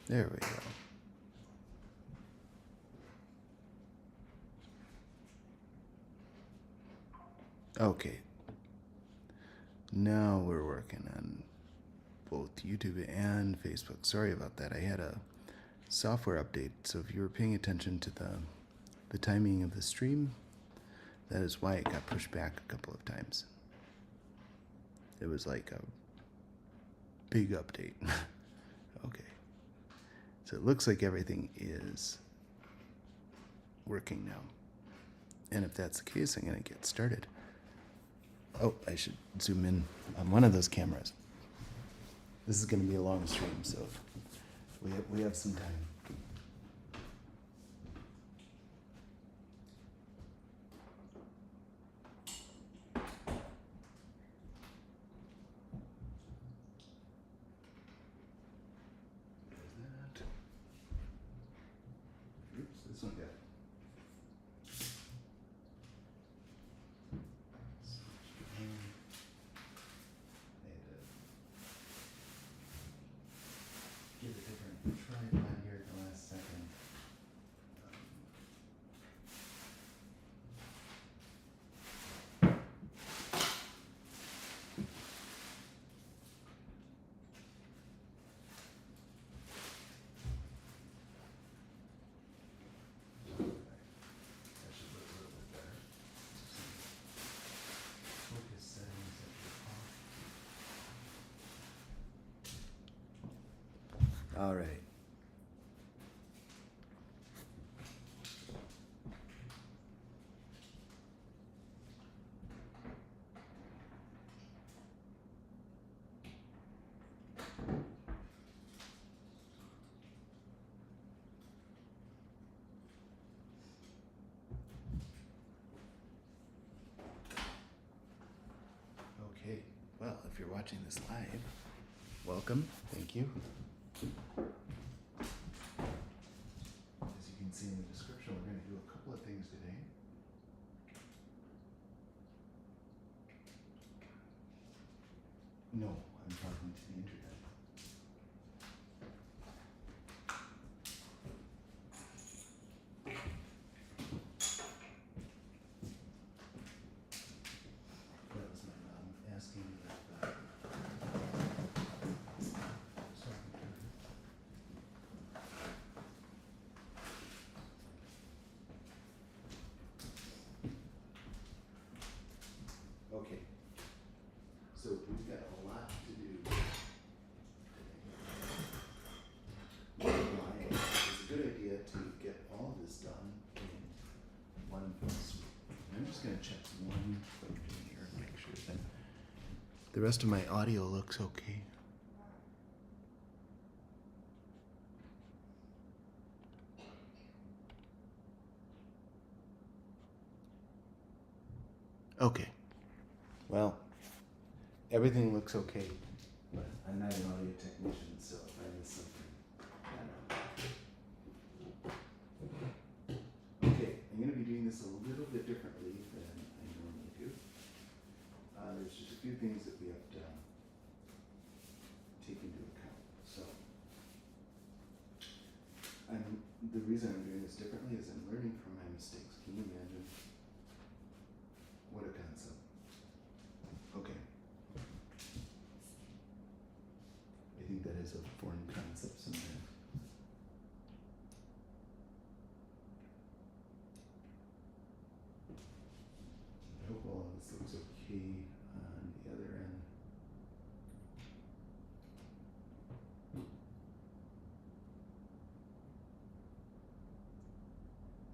There we go. Okay. Now we're working on both YouTube and Facebook. Sorry about that. I had a software update, so if you were paying attention to the timing of the stream, that is why it got pushed back a couple of times. It was like a big update. Okay. So it looks like everything is working now. And if that's the case, I'm going to get started. Oh, I should zoom in on one of those cameras. This is going to be a long stream, so we have some time. Oops, this one got. Get a different tripod here at the last second. That should look a little bit better. Focus settings at the top. All right. Okay, well, if you're watching this live, welcome, thank you. As you can see in the description, we're going to do a couple of things today. No, I'm talking to the internet. That was my mom asking me if I was talking to her. Okay, so we've got a lot to do today. Why it's a good idea to get all of this done in one fell swoop. I'm just going to check one quick thing here and make sure that the rest of my audio looks okay. Okay. Well, everything looks okay, but I'm not an audio technician, so if I miss something, I know. Okay, I'm going to be doing this a little bit differently than I normally do. There's just a few things that we have to take into account. So, the reason I'm doing this differently is I'm learning from my mistakes. Can you imagine? What a concept. Okay. I think that is a foreign concept somewhere. I hope all of this looks okay on the other end.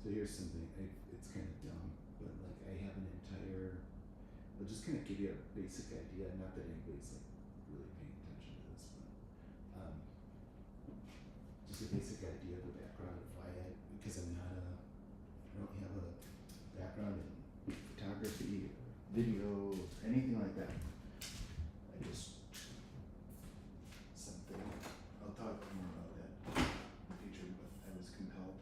So here's something, it's kind of dumb, but like I have an entire, I'll just kind of give you a basic idea, not that anybody's like really paying attention to this, but just a basic idea of the background of why because I don't have a background in photography or video or anything like that. I just, something, I'll talk more about that in the future, but I was compelled,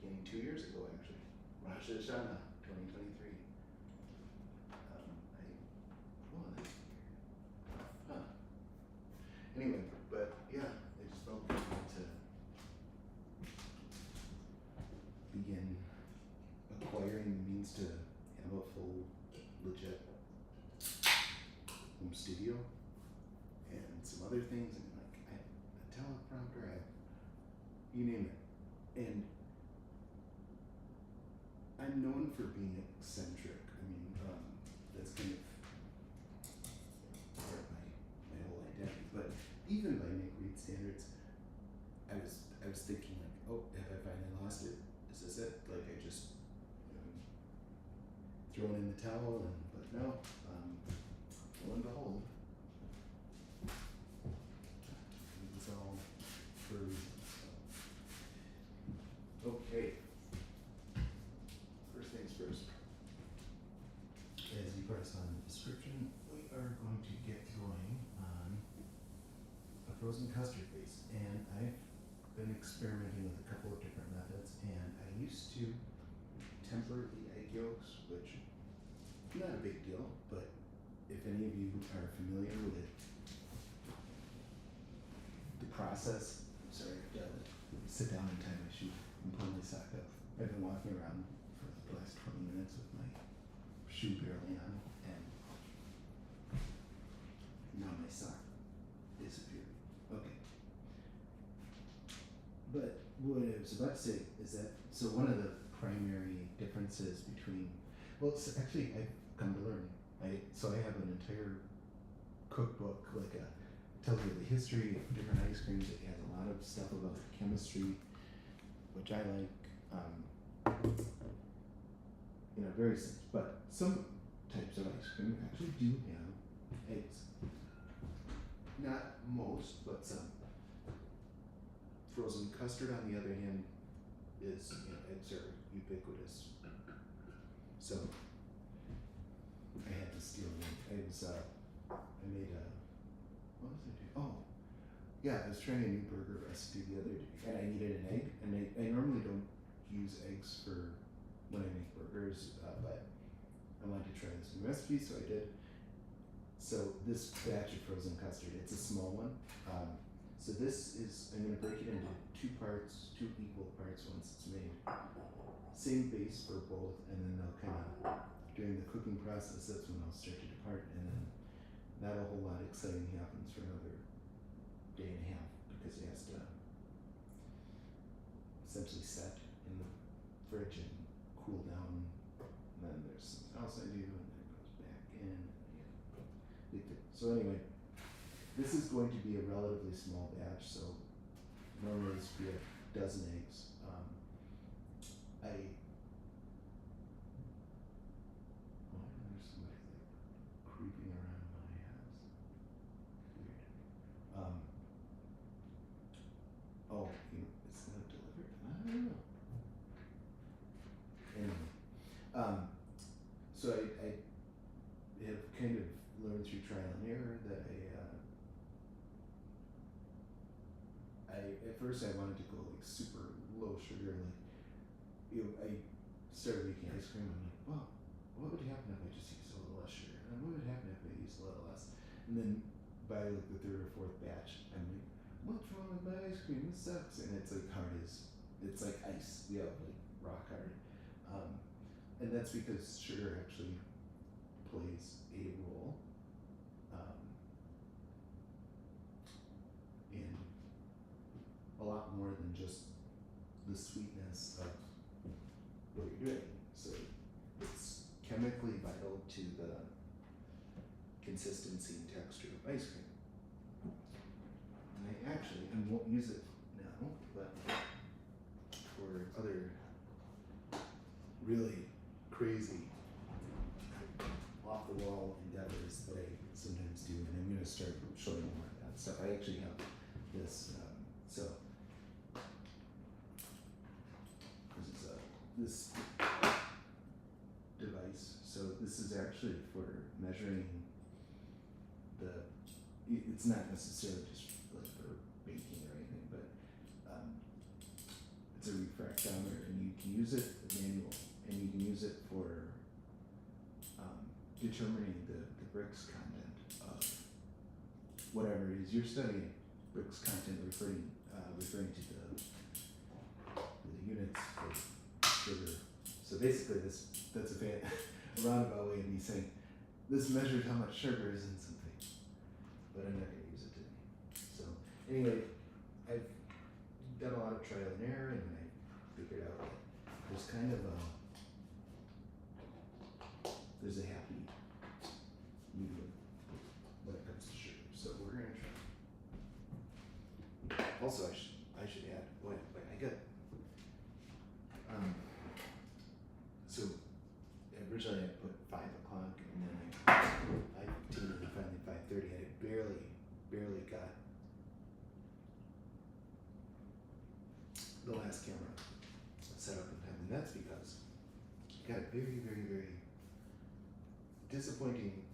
beginning 2 years ago actually, Rosh Hashanah 2023. Anyway, but yeah, you name it. And I'm known for being eccentric. I mean, that's kind of part of my whole identity. But even by Nick Reid standards, I was thinking like, oh, have I finally lost it? Is this it? Like I just thrown in the towel, but no, lo and behold, it was all for a reason. So. Okay. First things first. As you press on the description, we are going to get going on a frozen custard base, and I've been experimenting with a couple of different methods, and I used to temper the egg yolks, which not a big deal, but if any of you are familiar with the process, sorry, I have to sit down and tie my shoe. I'm pulling my sock up. I've been walking around for the last 20 minutes with my shoe barely on, and now my sock disappeared. Okay. But what I was about to say is that, so one of the primary differences between, well, it's actually, I've come to learn. So I have an entire cookbook, like it tells you the history of different ice creams. It has a lot of stuff about chemistry, which I like. Various things. But some types of ice cream actually do have eggs. Not most, but some. Frozen custard, on the other hand, is, eggs are ubiquitous. So I had to steal one. I made a, what was I doing? Oh, yeah, I was trying a new burger recipe the other day, and I needed an egg, and I normally don't use eggs for when I make burgers, but I wanted to try this new recipe, so I did. So this batch of frozen custard, it's a small one. So this is, I'm gonna break it into two equal parts once it's made. Same base for both, and then they'll kind of, during the cooking process, that's when I'll start to depart, and then not a whole lot exciting happens for another day and a half, because it has to essentially set in the fridge and cool down. And then there's something else I do, and then it goes back in. So anyway, this is going to be a relatively small batch, so normally this would be a dozen eggs. There's somebody like creeping around my house. Weird. It's not delivered. I don't know. Anyway, so I have kind of learned through trial and error that at first I wanted to go like super low sugar, I started making ice cream. I'm like, well, what would happen if I just used a little less sugar? And what would happen if I used a little less? And then by like the third or fourth batch, I'm like, what's wrong with my ice cream? This sucks. And it's like hard as, it's like ice, like rock hard. And that's because sugar actually plays a role in a lot more than just the sweetness of what you're doing. So it's chemically vital to the consistency and texture of ice cream. And I won't use it now, but for other really crazy off the wall endeavors that I sometimes do, and I'm going to start showing more of that stuff. I actually have this, this device. So this is actually for measuring it's not necessarily just like for baking or anything, but it's a refractometer, and you can use it manual, and you can use it for determining the bricks content of whatever it is you're studying. Bricks content referring to the units of sugar. So basically, that's a roundabout way of me saying this measures how much sugar is in something, but I'm not going to use it today. So anyway, I've done a lot of trial and error, and I figured out that there's kind of there's a happy medium when it comes to sugar. So we're gonna try. Also, I should add. Boy, I got. So originally I put 5 o'clock, and then I 5:15, and then finally 5:30. I barely got the last camera set up in time, and that's because I got a very disappointing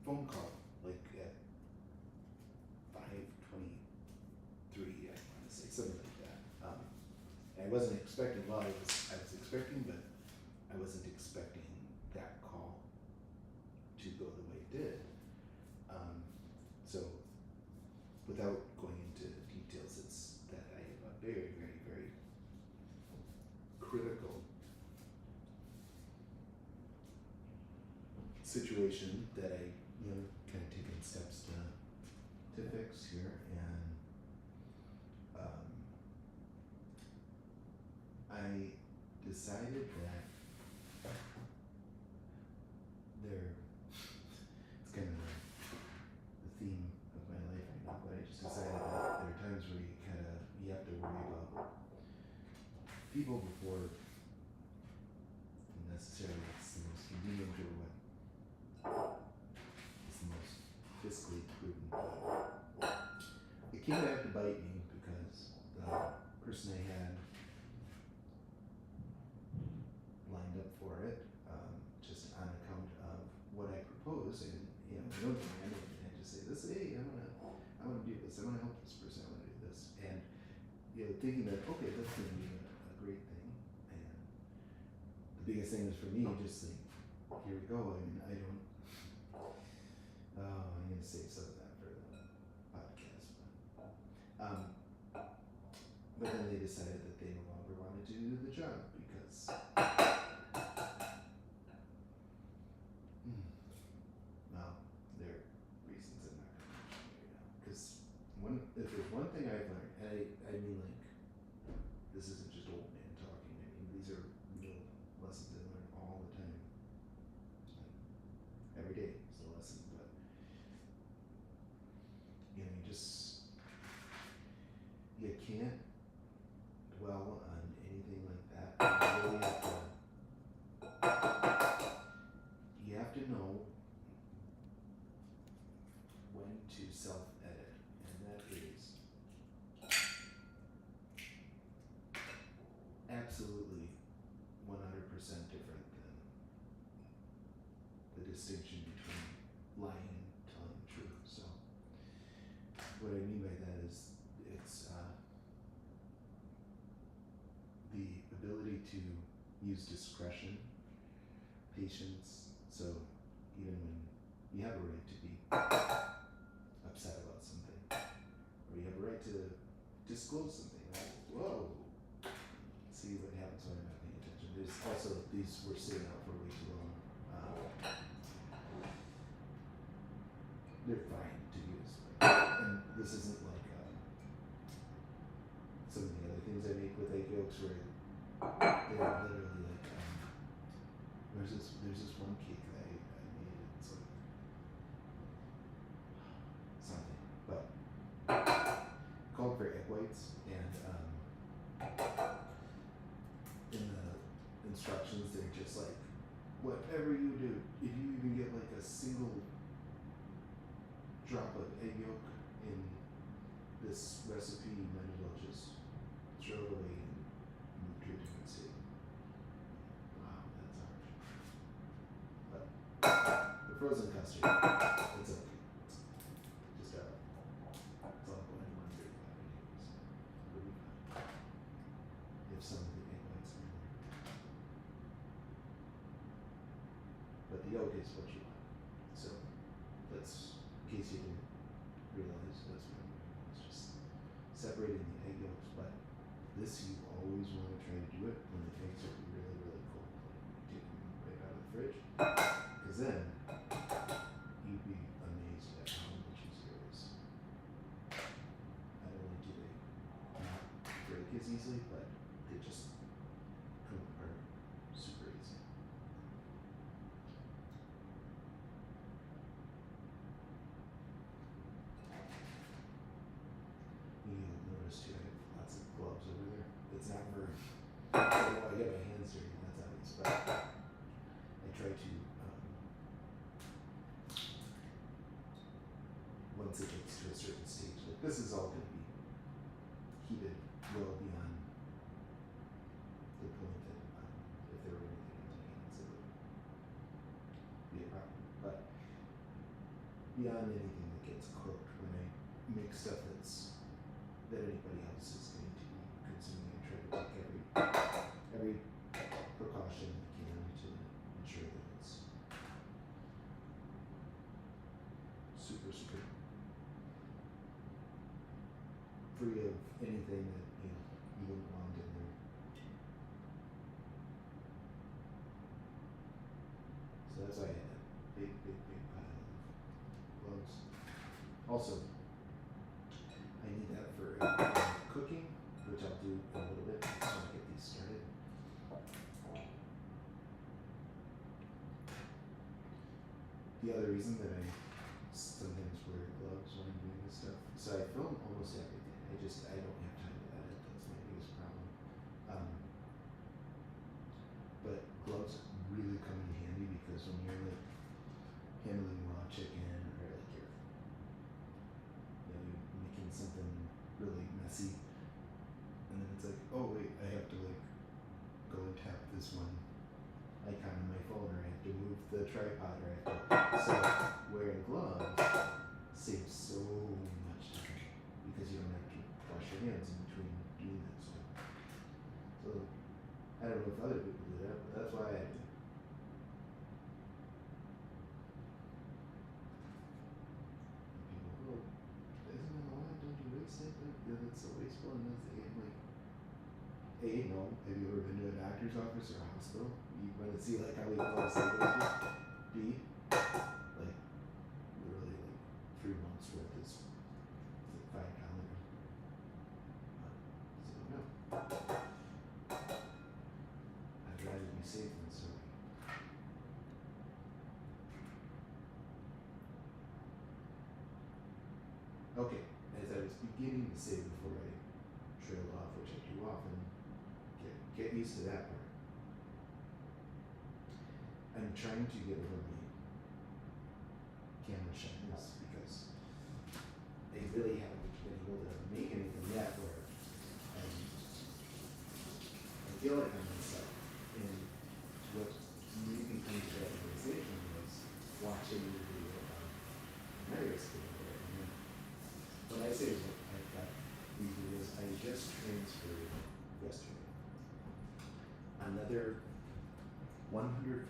phone call, like at 5:23, I want to say, something like that. I wasn't expecting. Well, I was expecting, but I wasn't expecting that call to go the way it did. So, without going into details, it's that I have a very critical situation that I, kind of taken steps to fix here, and I decided that it's kind of the theme of my life right now, but I just decided that there are times where you have to worry about people before necessarily it's the most convenient or what is the most fiscally prudent. It came back to bite me because the person I had lined up for it, just on account of what I proposed, and I just say this, hey, I want to do this, I want to help this person, I want to do this, and thinking that, okay, that's going to be a great thing. And the biggest thing is for me, just like, here we go. I mean, I'm going to save some of that for the podcast. But then they decided that they no longer wanted to do the job because well, there are reasons I'm not going to mention right now. Because if there's one thing I've learned, and I mean, like, this isn't just old man talking. I mean, these are real lessons I learn all the time. Like, every day is a lesson, but you can't dwell on anything like that. You have to know when to self-edit, and that is absolutely 100% different than the distinction between lying and telling the truth. So, what I mean by that is it's the ability to use discretion, patience. So, even when you have a right to be upset about something, or you have a right to disclose something, like, whoa, see what happens when I'm not paying attention. There's also these were sitting out for way too long. They're fine to use, and this isn't like some of the other things I make with egg yolks where they're literally like there's this one cake that I made. It's like something, but called for egg whites, and in the instructions they're just like, whatever you do, if you even get like a single drop of egg yolk in this recipe, you might as well just throw it away and move to a different state. Wow, that's harsh. But the frozen custard, it's okay. Just it's all going in one big pot anyways. It'll be fine. You have some of the egg whites in there. But the yolk is what you want. So that's, in case you didn't realize, that's what I'm doing. It's just separating the egg yolks, but this you always want to try to do it when the eggs are really cold. Like, take them right out of the fridge, because then you'd be amazed at how much easier it is. Not only do they as easily, but they just come apart super easy. You'll notice too, I have lots of gloves over there. It's not for, I get my hands dirty, that's obvious, but I try to, once it gets to a certain stage, like this is all going to be heated well beyond the point that if there were anything in my hands, it would be a problem. But beyond anything that gets cooked, when I make stuff that anybody else is going to be consuming, I try to take every precaution I can to ensure that it's super free of anything that you wouldn't want in there. So that's why I had that big pile of gloves. Also, I need that for cooking, which I'll do in a little bit. I just want to get these started. The other reason that I sometimes wear gloves when I'm doing this stuff, so I film almost everything. I don't have time to edit. That's my biggest problem. But gloves really come in handy because when you're like handling raw chicken or like you're making something really messy, and then it's like, oh wait, I have to like go and tap this one icon on my phone, or I have to move the tripod, or I have to. So wearing gloves saves so much time because you don't have to wash your hands in between doing that stuff. So I don't know if other people do that, but that's why I do. People go, isn't it oil? Don't you waste it? Like, that's so wasteful. And that's I'm like, A, no. Have you ever been to a doctor's office or a hospital? You want to see like how many gloves they go through? B, like literally like 3 months worth is like $5. So no. I'd rather be safe than sorry. Okay, as I was beginning to say before I trail off, which I do often, get used to that part. I'm trying to get over my camera shyness because I really haven't been able to make anything yet where I feel like I'm myself. And what made me come to that realization was watching the video of Mary's video. And when I say I've got these videos, I just transferred yesterday another 114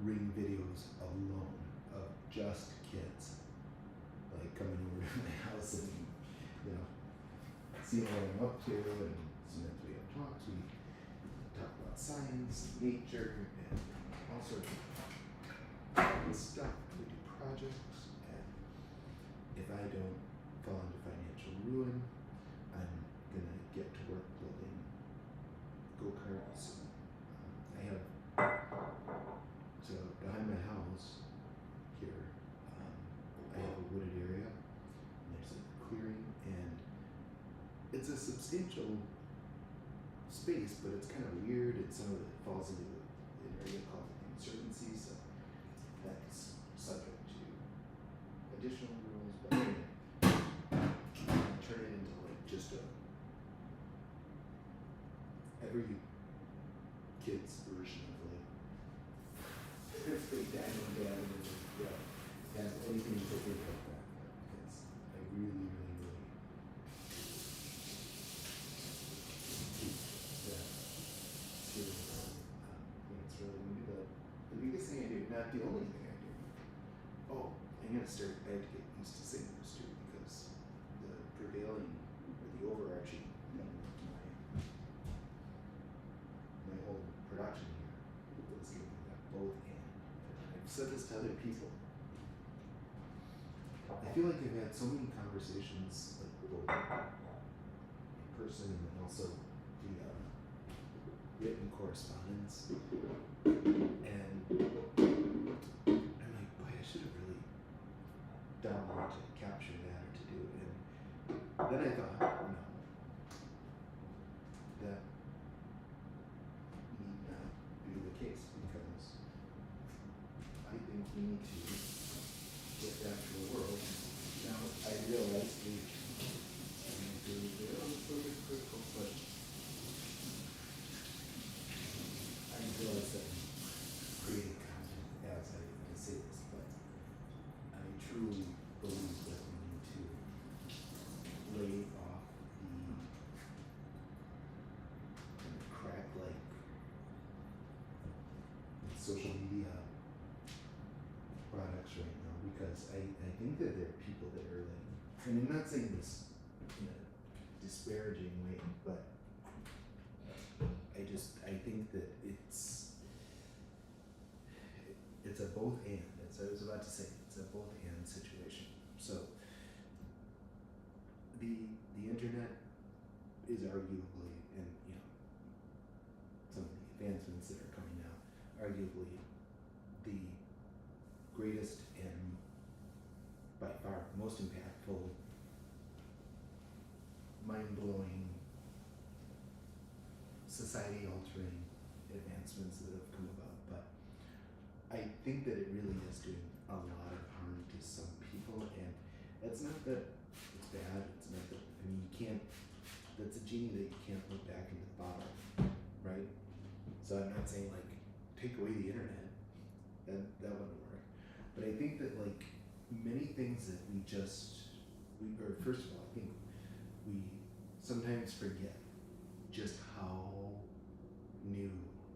ring videos alone of just kids like coming over to my house and seeing what I'm up to, and sometimes we have talks, we talk about science, nature, and all sorts of fun stuff. We do projects, and if I don't fall into financial ruin, I'm gonna get to work building go-karts. I have, so behind my house here, I have a wooded area, and there's a clearing, and it's a substantial space, but it's kind of weird. Some of it falls into an area called the conservancy, so that's subject to additional rules, but anyway, turn it into like just every kid's version of like big dad and dad and anything you think like that. Because I really it's really going to be the biggest thing I do, not the only thing I do. Oh, I had to get used to saying this too, because the prevailing or the overarching thing with my whole production here was giving that both and. I've said this to other people. I feel like I've had so many conversations like both person and then also the written correspondence. And I'm like, boy, I should have really done more to capture that or to do it. And then I thought, no, that need not be the case because I think we need to get back to a world. Now, I realize they're a little bit critical, but I realize that I'm creating content as I say this, but I truly believe that we need to lay off the crack-like social media products right now because I think that there are people that are like, and I'm not saying this in a disparaging way, but I think that it's a both and. As I was about to say, it's a both and situation. So the internet is arguably, and some of the advancements that are coming out, arguably the greatest and by far most impactful, mind-blowing, society-altering advancements that have come about. But I think that it really is doing a lot of harm to some people, and it's not that it's bad, it's not that, you can't, that's a genie that you can't put back into the bottle, right? So I'm not saying like, take away the internet, that wouldn't work. But I think that like, many things that first of all, I think we sometimes forget just how new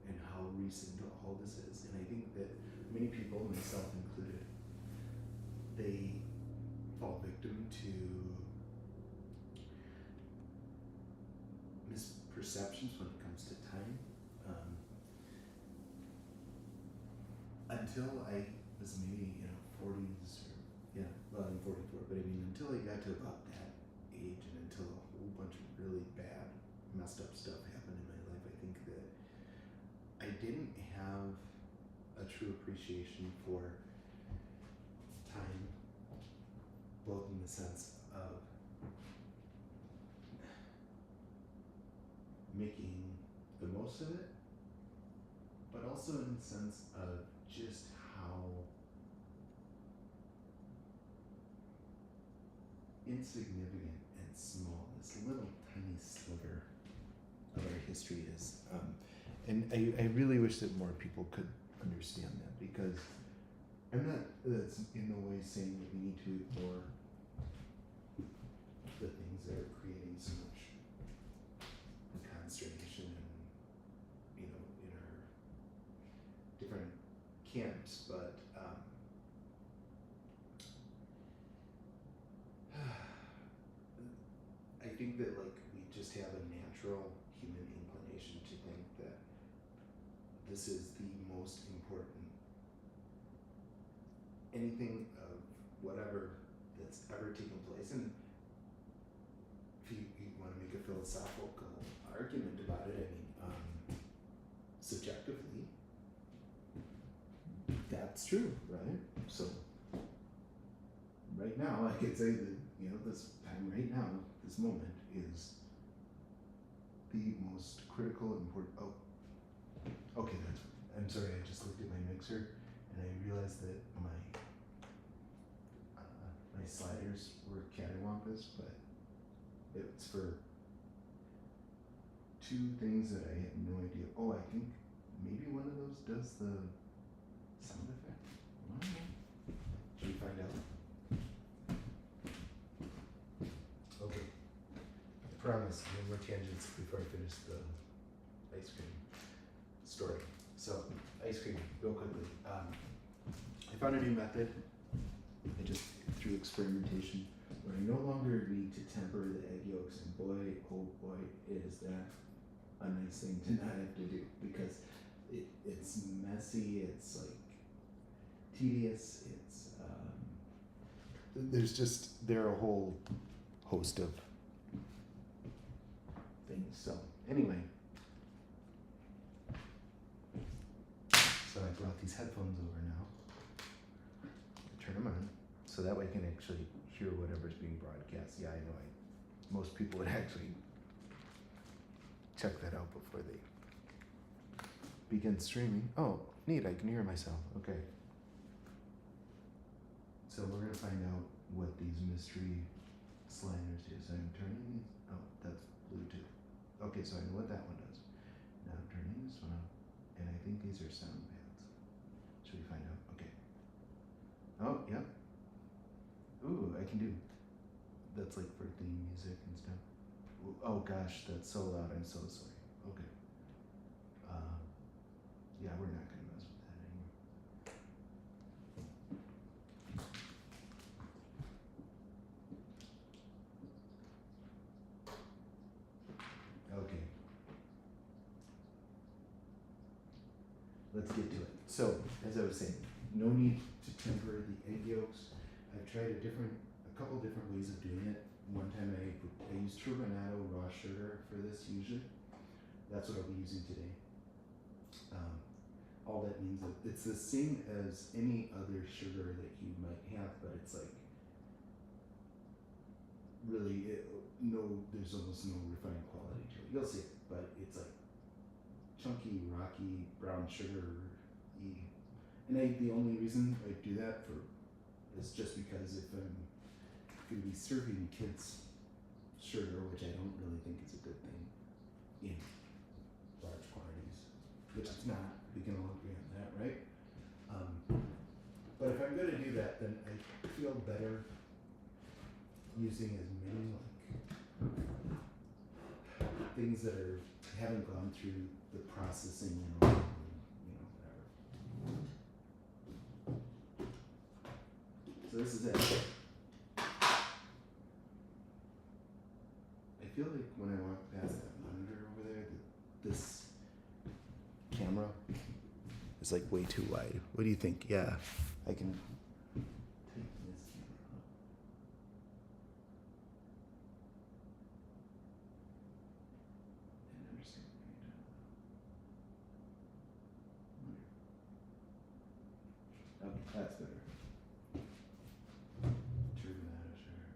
and how recent all this is. And I think that many people, myself included, they fall victim to misperceptions when it comes to time. Until I was maybe 40s, I'm 44, but I mean until I got to about that age and until a whole bunch of really bad, messed up stuff happened in my life, I think that I didn't have a true appreciation for time, both in the sense of making the most of it, but also in the sense of just how insignificant and small this little tiny sliver of our history is. And I really wish that more people could understand that, because I'm not that's in no way saying that we need to ignore the things that are creating so much consternation and in our different camps, but I think that like we just have a natural human inclination to think that this is the most important anything of whatever that's ever taken place. And if you want to make a philosophical argument about it, I mean, subjectively, that's true, right? So right now, I could say that this time right now, this moment is the most critical, important. Oh, okay, I'm sorry. I just looked at my mixer and I realized that my sliders were cattywampus, but it's for two things that I had no idea. Oh, I think maybe one of those does the sound effect. I don't know. Should we find out? Okay. I promise, no more tangents before I finish the ice cream story. So, ice cream, real quickly. I found a new method. I just through experimentation, where I no longer need to temper the egg yolks, and boy, oh boy, is that a nice thing to not have to do, because it's messy, it's like tedious, it's there are a whole host of things. So anyway, so I brought these headphones over now. Turn them on, so that way I can actually hear whatever's being broadcast. Yeah, I know. Most people would actually check that out before they begin streaming. Oh, neat! I can hear myself. Okay. So we're gonna find out what these mystery sliders do. So I'm turning these. Oh, that's Bluetooth. Okay, so I know what that one does. Now I'm turning this one on, and I think these are sound pads. Should we find out? Okay. Oh, yeah. Ooh, I can do. That's like for theme music and stuff. Ooh, oh gosh, that's so loud. I'm so sorry. Okay. Yeah, we're not gonna mess with that anymore. Okay. Let's get to it. So, as I was saying, no need to temper the egg yolks. I've tried a couple different ways of doing it. One time I used turbinado raw sugar for this usually. That's what I'll be using today. All that means is it's the same as any other sugar that you might have, but it's like really there's almost no refined quality to it. You'll see it, but it's like chunky, rocky, brown sugar-y. And the only reason I do that is just because if I'm going to be serving kids sugar, which I don't really think is a good thing in large quantities, which it's not. We can all agree on that, right? But if I'm going to do that, then I feel better using as many things that haven't gone through the processing and all, whatever. So this is it. I feel like when I walk past that monitor over there, this camera is like way too wide. What do you think? Yeah, I can take this camera up. I understand what you're doing. Okay, that's better. Turbinado sugar.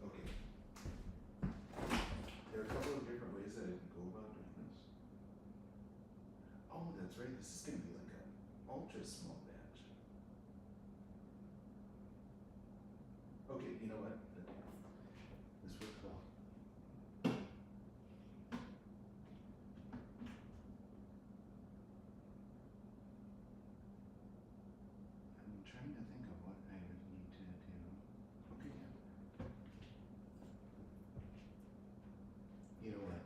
Okay. There are a couple of different ways that I can go about doing this. Oh, that's right. This is going to be like an ultra small batch. Okay, you know what? This worked well. I'm trying to think of what I would need to do. Okay, yeah. You know what?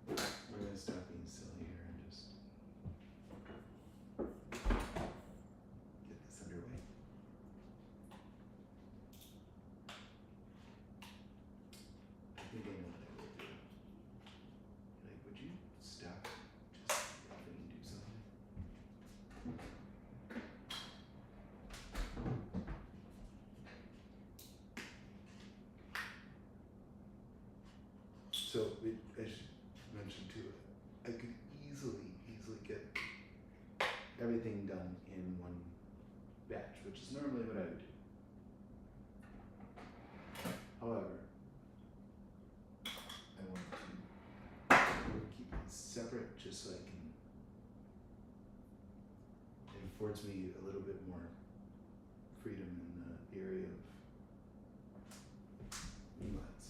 We're going to stop being silly here and just get this underway. I think I know what I will do. Like, would you stop just laughing and do something? So, I should mention too, I could easily get everything done in one batch, which is normally what I would do. However, I want to keep these separate just so I can, it affords me a little bit more freedom in the area of nuts.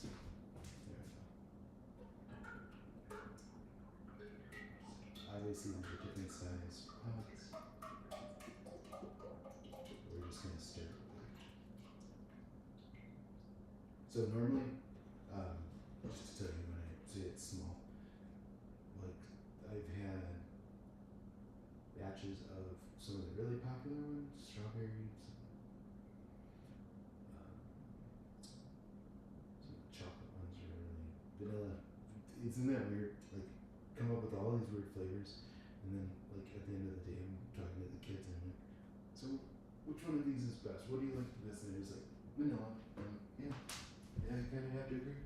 There we go. Obviously, these are different size pots. We're just going to stir it. So normally, just to tell you when I say it's small, like I've had batches of some of the really popular ones, strawberries, isn't that weird? Like, come up with all these weird flavors, and then like at the end of the day, I'm talking to the kids and I'm like, so which one of these is best? What do you like the best? And it's like vanilla. Yeah, I kind of have to agree.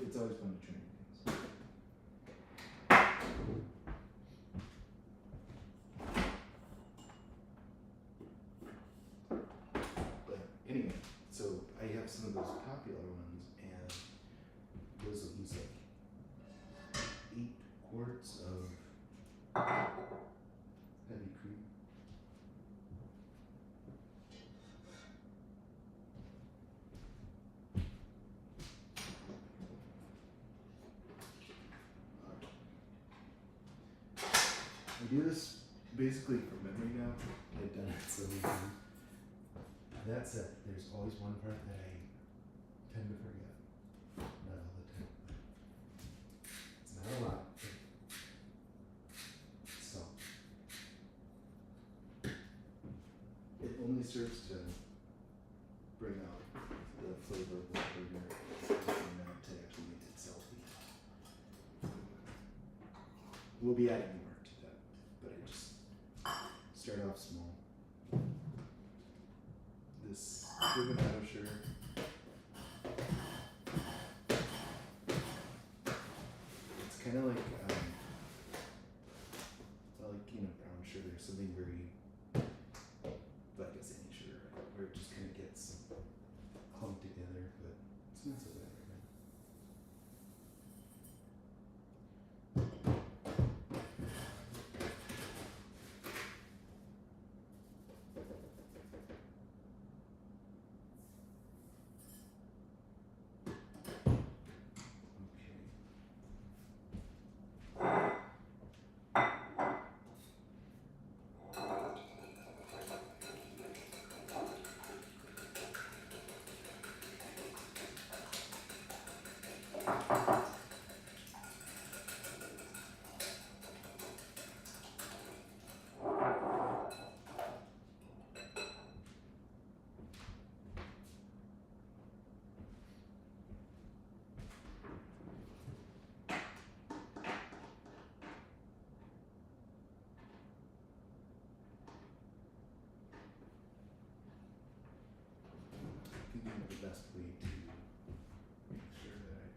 It's always fun to try new things. But anyway, so I have some of those popular ones, and those will use like 8 quarts of heavy cream. I do this basically from memory now. I've done it so many times. That said, there's always one part that I tend to forget. Not all the time. It's not a lot. Salt. It only serves to bring out the flavor of the burger and not to actually make it salty. We'll be adding more to that, but I just start off small. This bourbon out sugar. It's kind of like brown sugar, something very, like I guess any sugar, right? Where it just kind of gets clumped together, but it's not so bad right now. Thinking of the best way to make sure that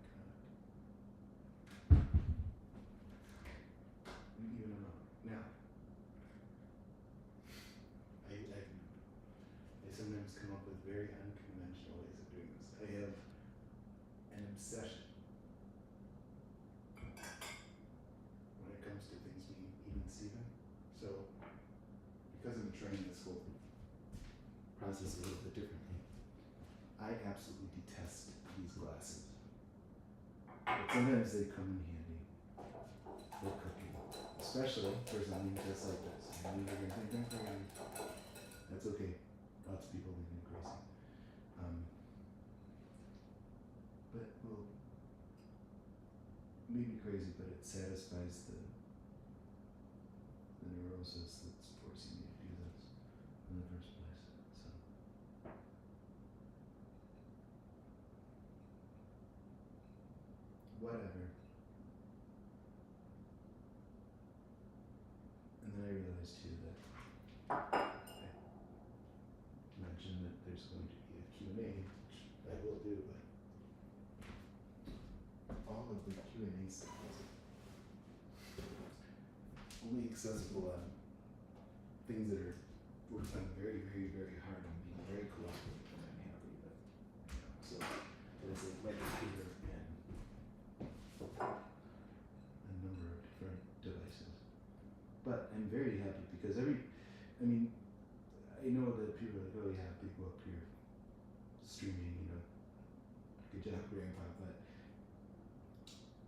I even know. Now, I sometimes come up with very unconventional ways of doing this. I have an obsession when it comes to things being even Steven. So, because I'm trying this whole process a little bit differently, I absolutely detest these glasses. But sometimes they come in handy for cooking, especially for something just like this. I mean, you're gonna think I'm crazy. That's okay. Lots of people think I'm crazy. But well, maybe crazy, but it satisfies the neurosis that's forcing me to do this in the first place. So. Whatever. And then I realized too that I mentioned that there's going to be a Q&A, which I will do, but all of the Q&A stuff is only accessible on things that are worked on very, very, very hard on being very cooperative, and I'm happy that, so there's like my computer and a number of different devices. But I'm very happy because I know that people are like, oh yeah, people up here streaming, good job, Grandpa, but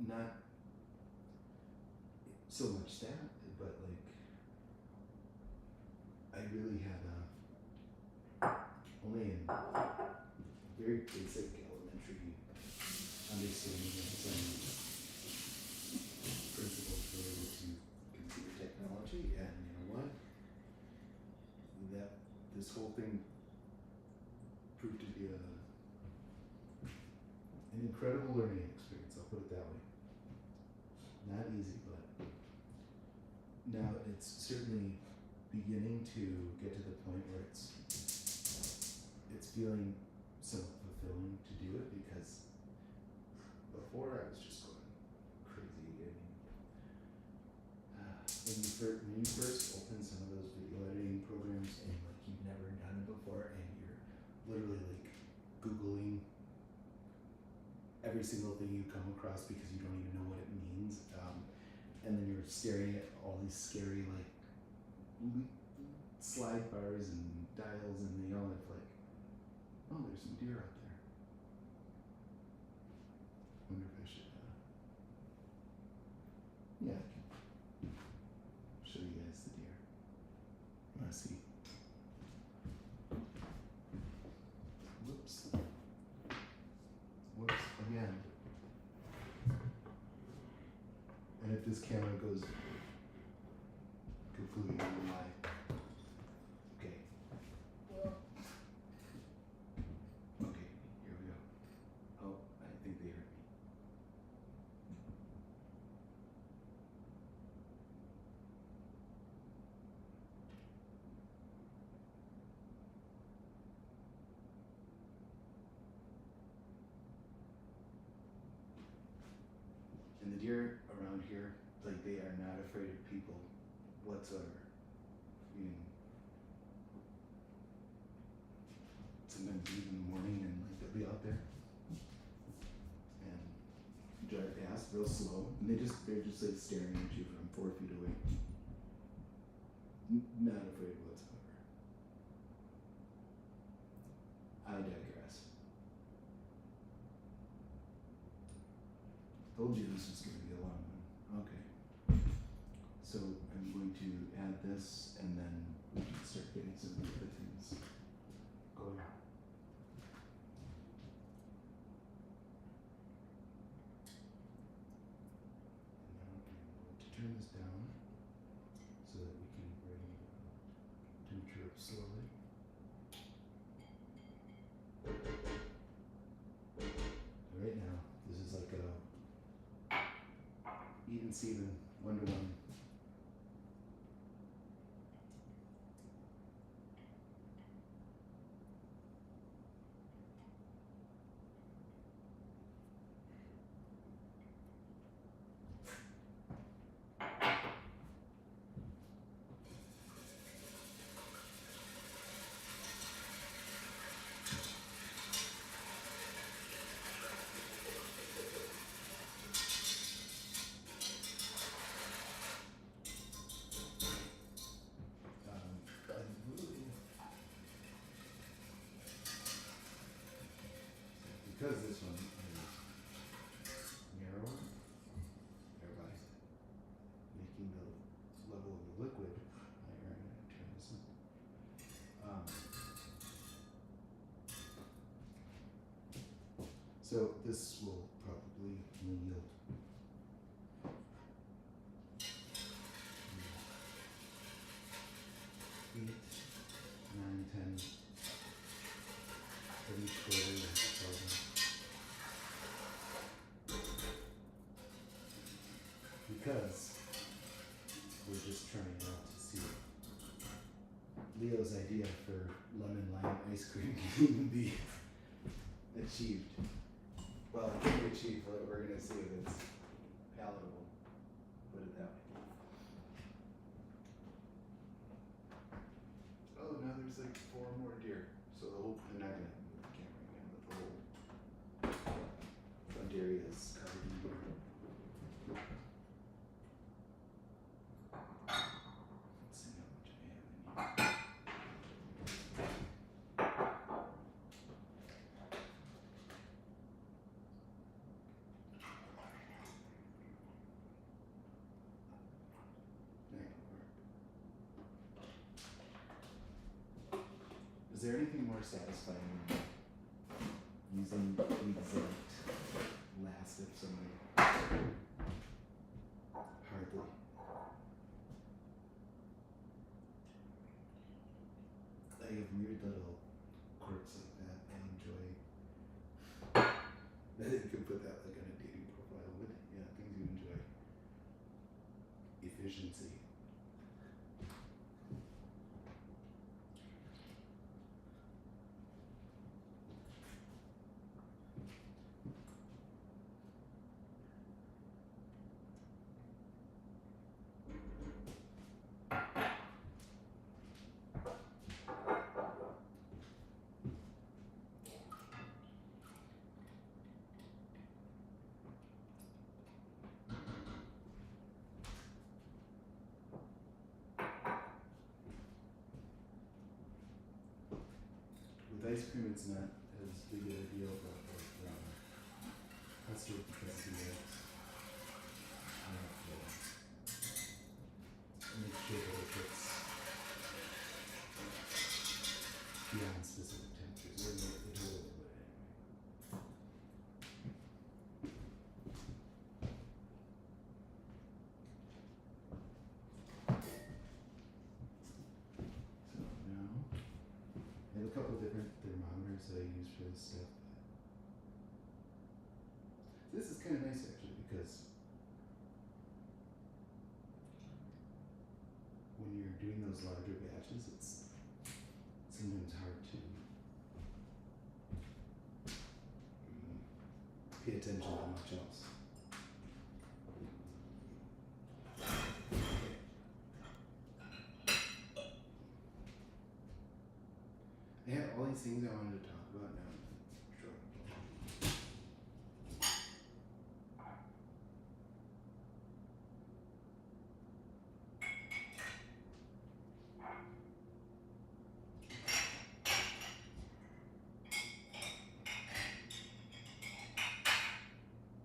not so much that, but like, I really had only in very basic elementary understanding of some principles related to computer technology, and you know what? That this whole thing proved to be an incredible learning experience, I'll put it that way. Not easy, but now it's certainly beginning to get to the point where it's feeling somewhat fulfilling to do it, because before I was just going crazy. I mean, when you first open some of those video editing programs and like you've never done it before and you're literally like Googling every single thing you come across because you don't even know what it means, and then you're staring at all these scary like slide bars and dials, and they all have like, oh, there's some deer out there. Wonder if I should, yeah, I can show you guys the deer. Let's see. Whoops. Whoops, again. And if this camera goes completely live. Okay. Okay, here we go. Oh, I think they heard me. And the deer around here, like, they are not afraid of people whatsoever. I mean, sometimes even in the morning, and like they'll be out there and drive past real slow, and they're just like staring at you from 4 feet away. Not afraid whatsoever. I digress. Told you this was going to be a long one. Okay. So I'm going to add this, and then we can start getting some of the other things going. And now I'm going to turn this down so that we can bring the temperature up slowly. Right now, this is like a even Steven 1-to-1. Because this one is narrower, thereby making the level of the liquid higher. I'm going to turn this up. So this will probably yield 8, 9, 10 for each quarter. Because we're just trying out to see if Leo's idea for lemon lime ice cream can even be achieved. Well, it can be achieved, but we're going to see if it's palatable. Put it that way. Oh, now there's like 4 more deer. So the whole, I'm not going to move the camera again, but the whole front area is covered in deer. Is there anything more satisfying than using the exact last of somebody? Hardly. I have weird little quirks like that. I enjoy that you can put that like ice cream, it's not as big a deal, but with custard, because of the eggs, I have to make sure that it gets beyond specific temperatures. It will put it. So now, I have a couple of different thermometers that I use for this stuff. This is kind of nice actually, because when you're doing those larger batches, it's sometimes hard to pay attention to much else. I had all these things I wanted to talk about now. Sure.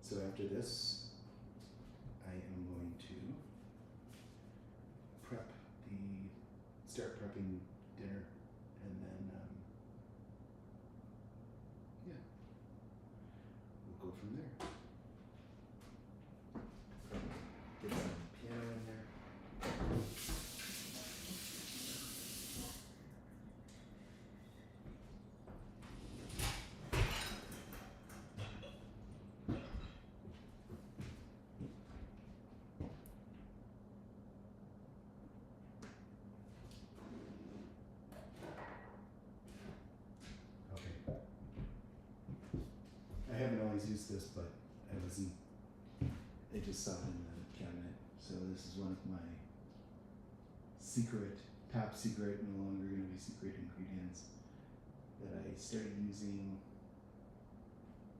So after this, I am going to start prepping dinner, and then, yeah, we'll go from there. Get some piano in there. I haven't always used this, but I just saw it in the cabinet. So this is one of my top secret, no longer going to be secret ingredients that I started using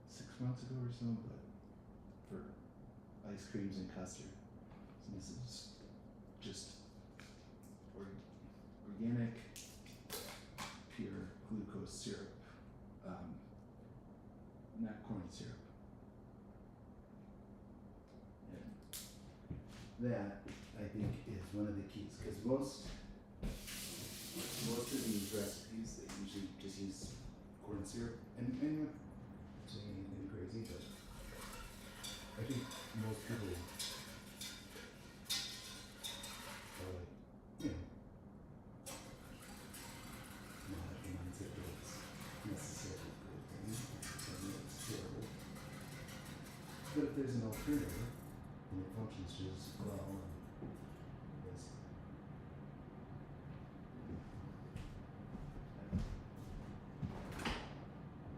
6 months ago or so, but for ice creams and custard. So this is just organic, pure glucose syrup. Not corn syrup. And that, I think, is one of the keys, because most of these recipes, they usually just use corn syrup, and I'm not saying anything crazy, but I think most people are like, not have the mindset that it's necessarily a good thing, and it's terrible. But if there's an alternative, and it functions just well, it's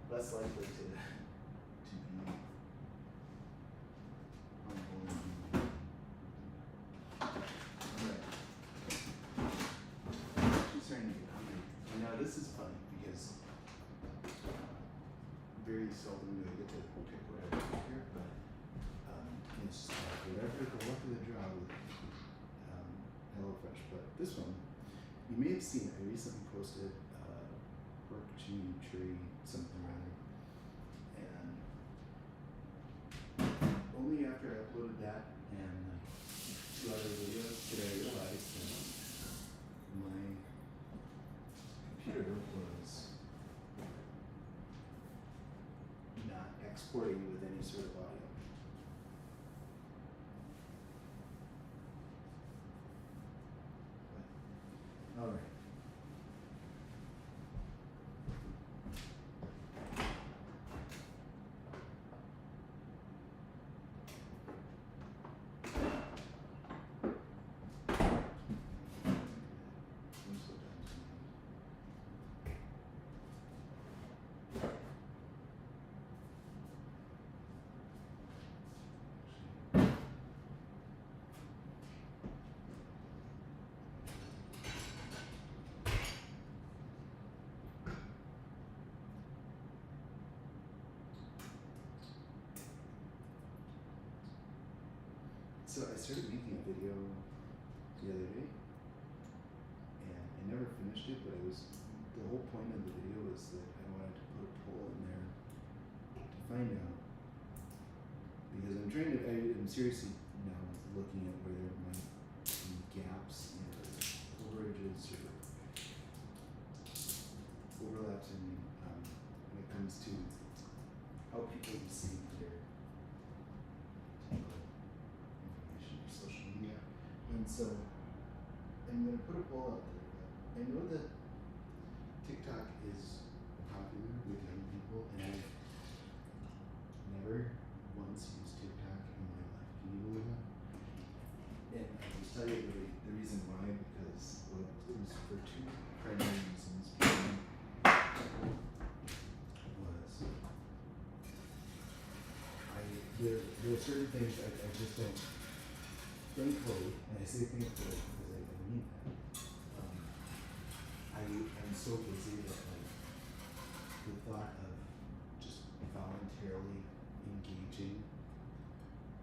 less likely to be harmful than Alright. I'm starting to get hungry. And now this is funny because very seldom do I get to pick whatever I pick here, but it's whatever the luck of the draw with HelloFresh. But this one, you may have seen, I recently posted pork chimichurri something or other, and only after I uploaded that and like 2 other videos did I realize that my computer was not exporting with any sort of audio. But, all right. So I started making a video the other day, and I never finished it, but I was the whole point of the video was that I wanted to put a poll in there to find out, because I'm seriously now looking at where there might be gaps in overages or overlaps in when it comes to how people receive their information or social media. And so I'm going to put a poll out there, but I know that TikTok is popular with young people, and I've never once used TikTok in my life. Can you believe that? And I'll just tell you the reason why, because it was for two primary reasons. One was there are certain things I just don't, thankfully, and I say thankfully because I mean that, I'm so busy that like the thought of just voluntarily engaging,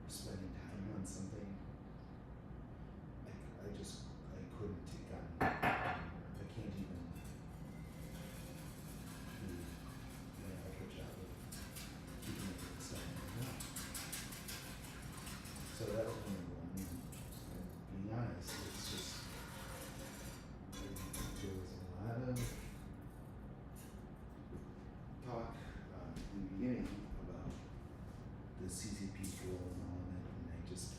spending time on something, I couldn't take on anymore. I can't even do a good job of keeping up with stuff right now. So that was number one. And being honest, it's just there was a lot of talk in the beginning about the CCP role and all of it, and I just,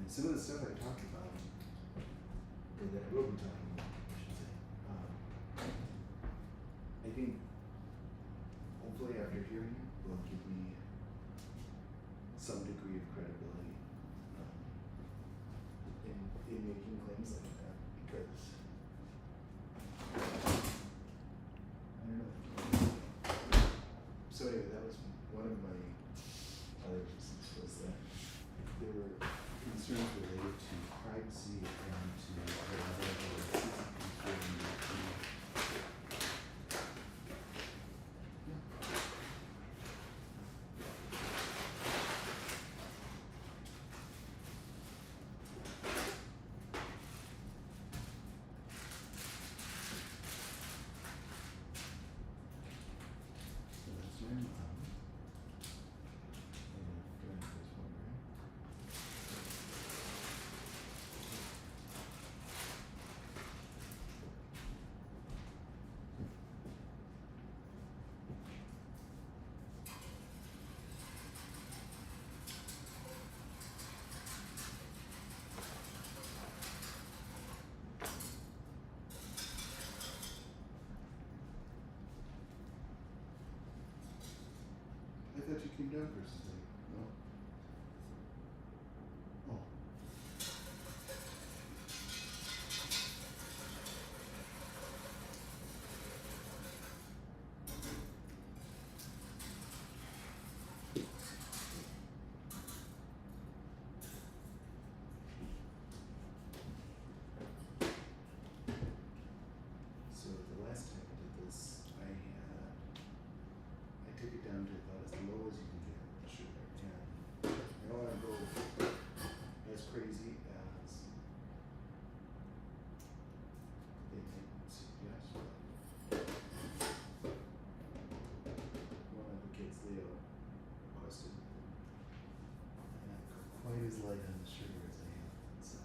some of the stuff I talked about, or that I will be talking about, I should say, I think hopefully after hearing it will give me some degree of credibility in making claims like that, because I don't know. So anyway, that was one of my other reasons, was that there were concerns related to privacy and to the level of I thought you came down for something. No? Oh. So the last time I did this, I took it down to about as low as you can get sugar, and I don't want to go as crazy as they might suggest, but one of the kids, Leo, requested not quite as light on the sugar as I am, so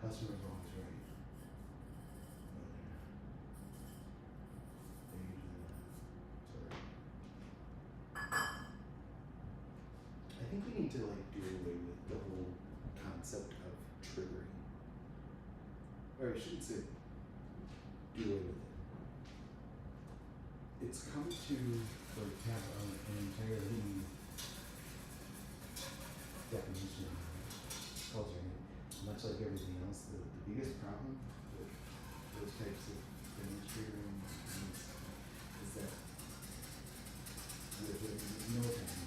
customers are always right. I think we need to like do away with the whole concept of triggering. Or I shouldn't say do away with it. It's come to like have an entirely definition of culture. Much like everything else, the biggest problem with those types of things, triggering things, is that with military,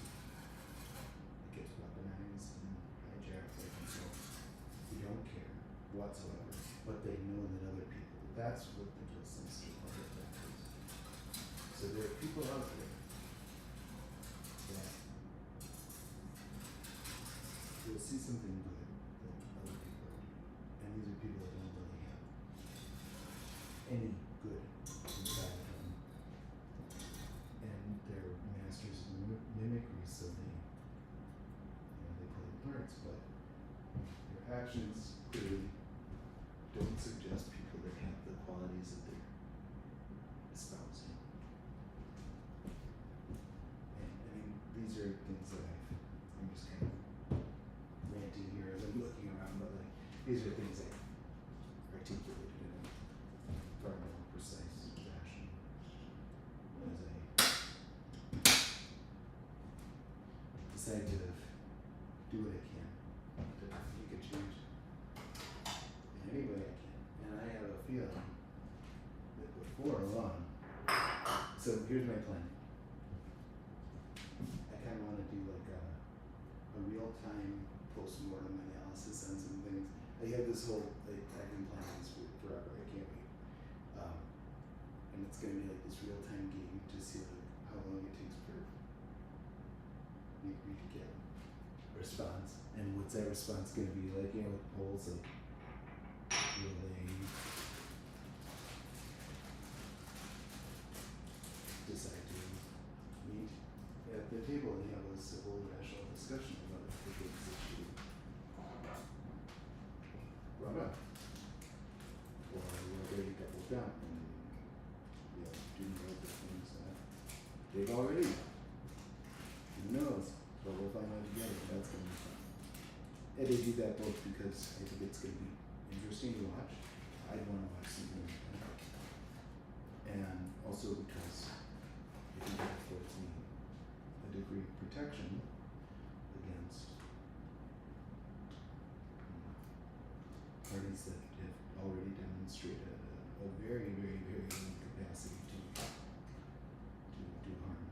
it gets weaponized and hijacked, like, and so we don't care whatsoever, but they know that other people, that's what the distance to public that is. So there are people out there that will see something good that other people people that don't really have any good inside of them, and they're masters of mimicry, so they play the parts, but their actions clearly don't suggest people that have the qualities that they're espousing. And I mean, these are things that I'm just kind of ranting here as I'm looking around, but like, these are things I've articulated in a far more precise fashion as I decide to do what I can to make a change in any way I can. And I have a feeling that before long, so here's my plan. I kind of want to do like a real-time post-mortem analysis on some things. I have this whole, like, I've been planning this forever, I can't wait. And it's going to be like this real-time game to see like how long it takes for Nick Reid to get a response. And what's that response going to be like, you know, with polls, like, will they decide to meet at the table and have a civil, rational discussion about the things that should be brought up? Or will they double down and, you know, do more of the things that they've already done? Who knows? But we'll find out together. That's going to be fun. And they do that both because I think it's going to be interesting to watch. I'd want to watch something like that. And also because I think it affords me a degree of protection against parties that have already demonstrated a very, very, very unique capacity to do harm.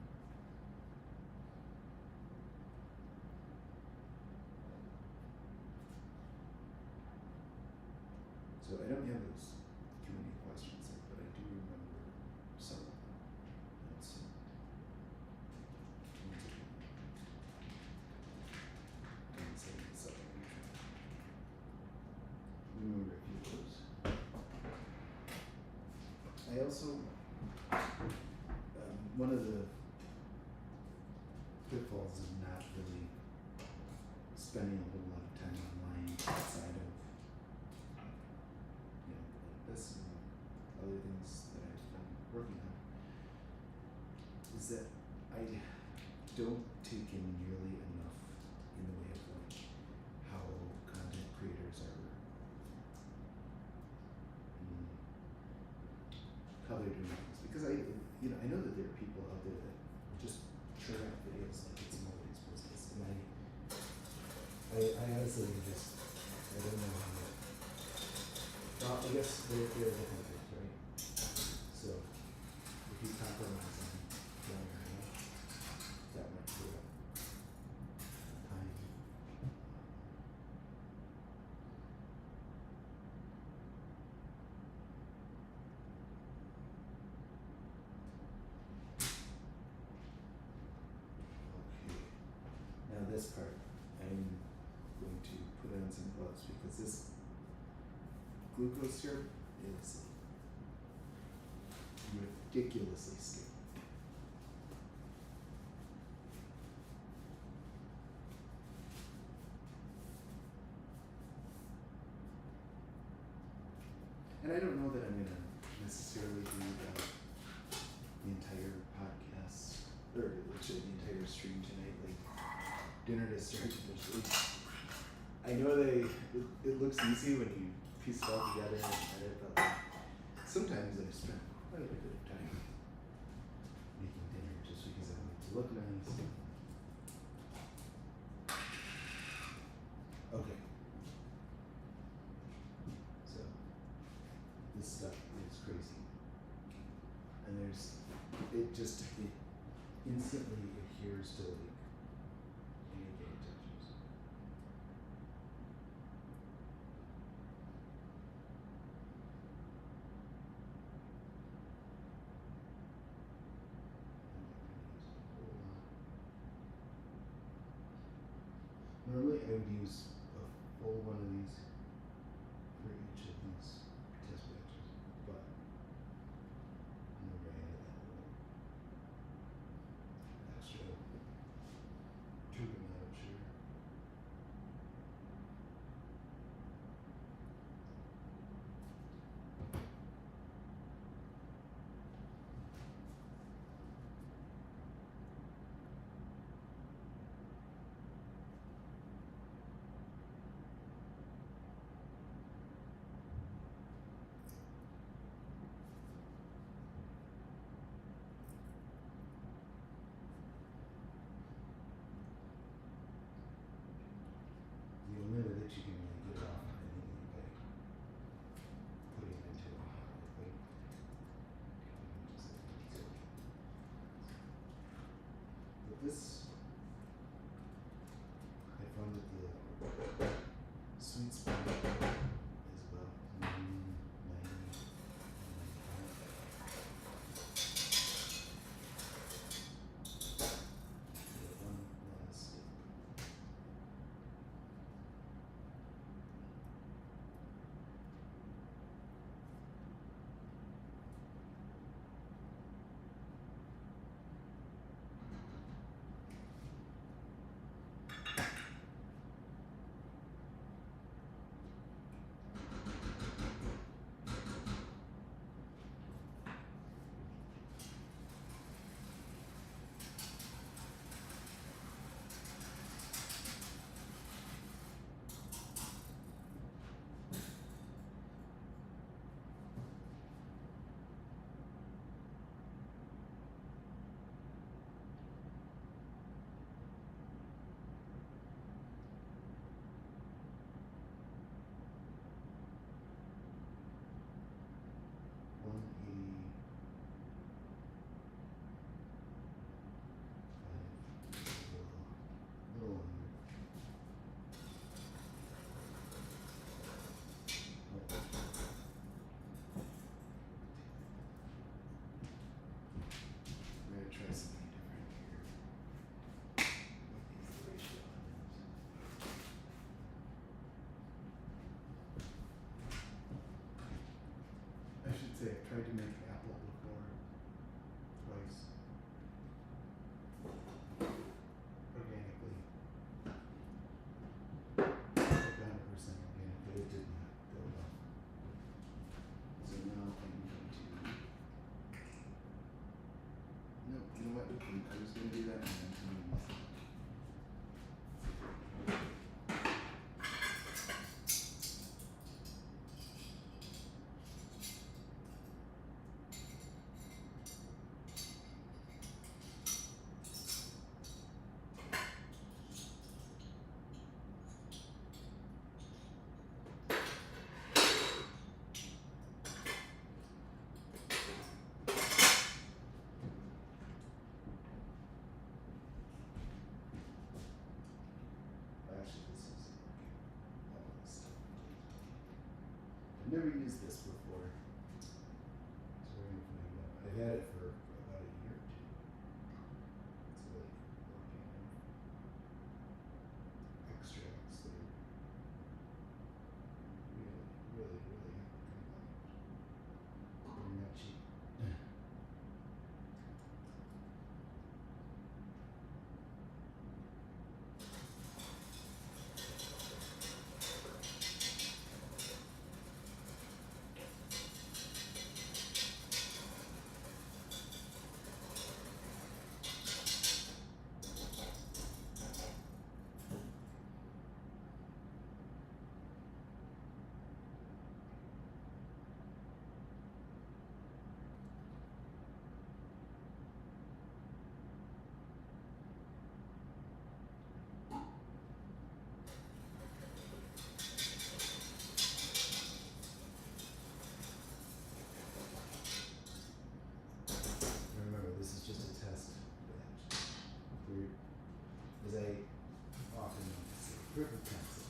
So I don't have those too many questions, but I do remember some of them. Let's see. Remember a few of those. I also, one of the pitfalls of not really spending a whole lot of time online outside of, you know, like this and other things that I've been working on, is that I don't take in nearly enough in the way of like how content creators are, how they're doing things. Because I know that there are people out there that just churn out videos like it's nobody's business, and I honestly just, I don't know how to, well, I guess there are different things, right? So if you compromise on grammar enough, that might free up time. Okay, now this part, I'm going to put on some gloves because this glucose syrup is ridiculously sticky. And I don't know that I'm going to necessarily do the entire podcast, or the entire stream tonight, like dinner to start to finish. I know it looks easy when you piece it all together and edit, but like, sometimes I spend quite a bit of time making dinner just because I want it to look nice. Okay. So this stuff is crazy. And it instantly adheres to like anything it touches. Normally I would use a full one of these for each this, I found that the sweet spot is about 90, 95. One last step. We're gonna try something different here. What is the ratio on this? I should say I've tried to make Apple look more twice organically. Like 100% organic, but it did not go well. So now I'm going to. No, you know what? I was going to do that and then something else. Actually, this is all this stuff. I've never used this before, so we're going to find out. I've had it for about a year or two. It's really organic extracts that are really, really, really they're not cheap. Remember, this is just a test batch. We're, as I often say, proof of concept.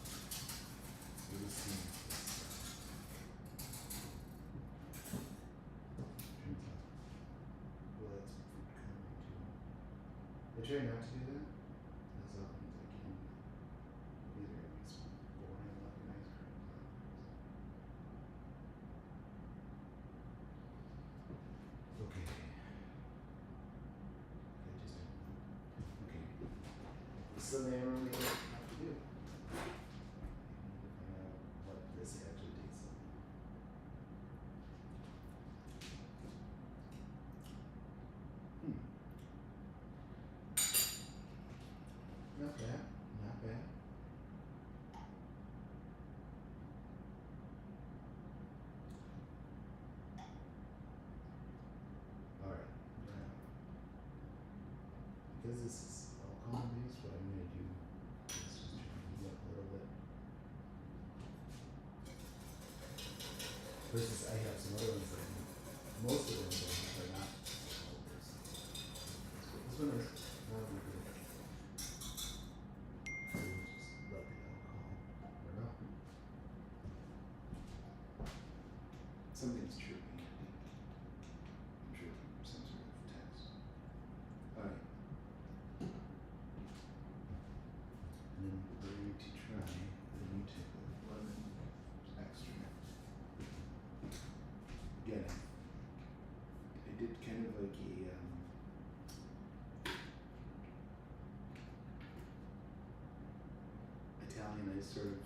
We're just seeing this stuff. Turns out, well, that's food coloring too. I try not to do that as often as I can. These are these boring, organized crap. Okay. I just don't know. Okay. Something I really don't have to do. I need to find out what this actually tastes like. Not bad. Not bad. Alright. Now, because this is alcohol based, what I'm going to do is just try to heat up a little bit. Versus I have some other ones that most of them are not alcohol based. This one is not really good. Something's chirping at me. I'm sure it's some sort of text. Alright. And then we're going to try the new type of lemon extract. Again, I did kind of like a Italianized sort of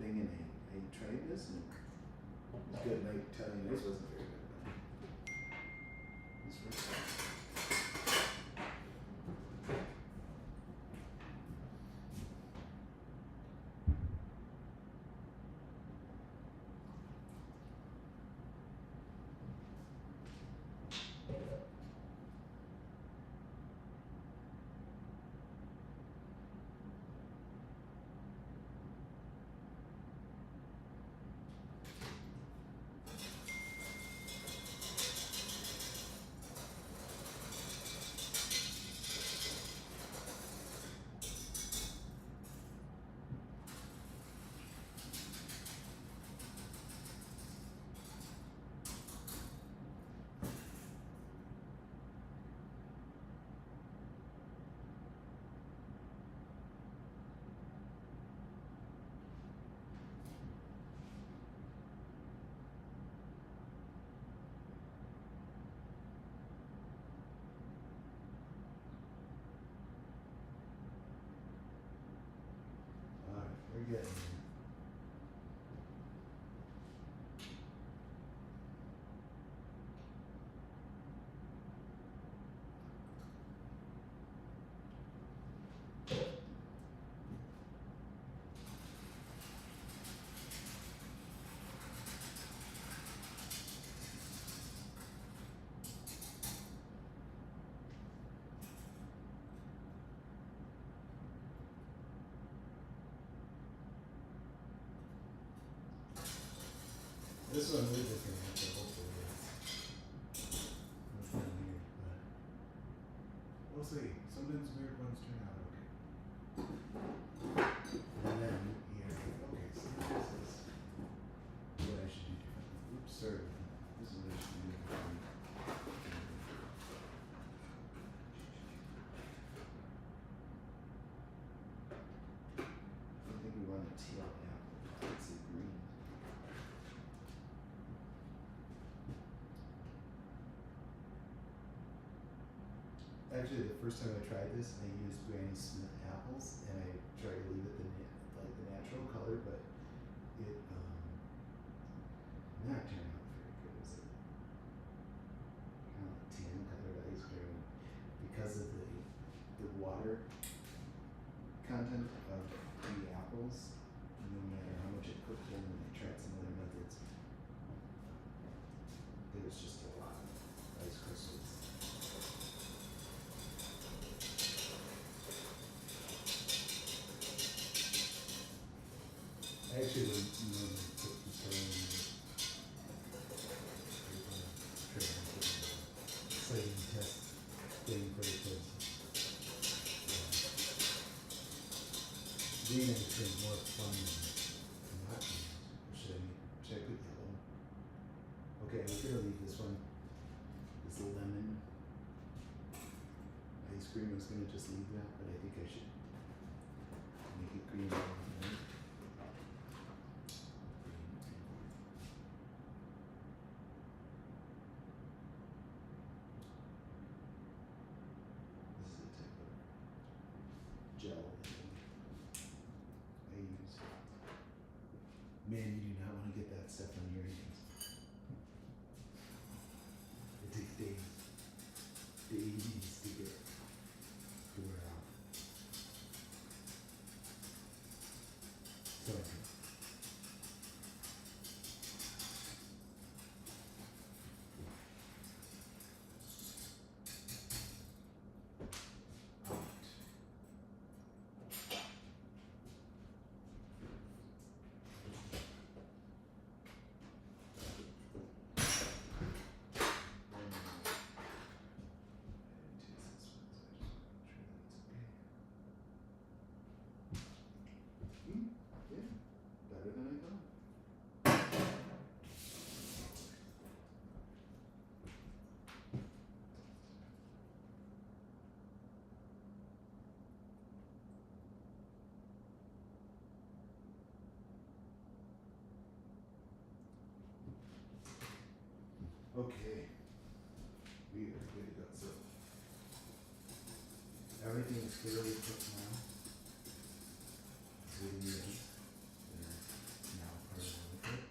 thing, and I tried this and it was good. My Italianized wasn't very good, but this works out. We're getting there. This one we're just gonna have to hopefully it's kind of weird, but we'll see. Sometimes weird ones turn out okay. And then here, okay, so this is what I should do differently. Oops, sorry. This is what I should do differently. I think we want a teal apple. It's a green. Actually, the first time I tried this, I used Granny Smith apples, and I tried to leave it like the natural color, but it not turned out very good. It was a kind of tan colored ice cream because of the water content of the apples. No matter how much it cooked in, and I tried some other methods, there was just a lot of ice crystals. I actually would normally put the stone in exciting test thing for the kids. Green ice cream is more fun than not green. Should I put yellow? Okay, we're gonna leave this one. This lemon ice cream. I was gonna just leave that, but I think I should make it green. Gel I use. Man, you do not want to get that stuff on your hands. It takes days to get to wear out. So Okay, we are good to go. So everything is clearly cooked now. Including the eggs. They're now part of the liquid.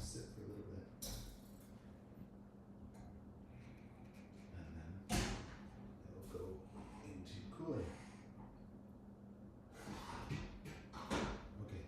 Sit for a little bit. And then it'll go into cooling. Okay.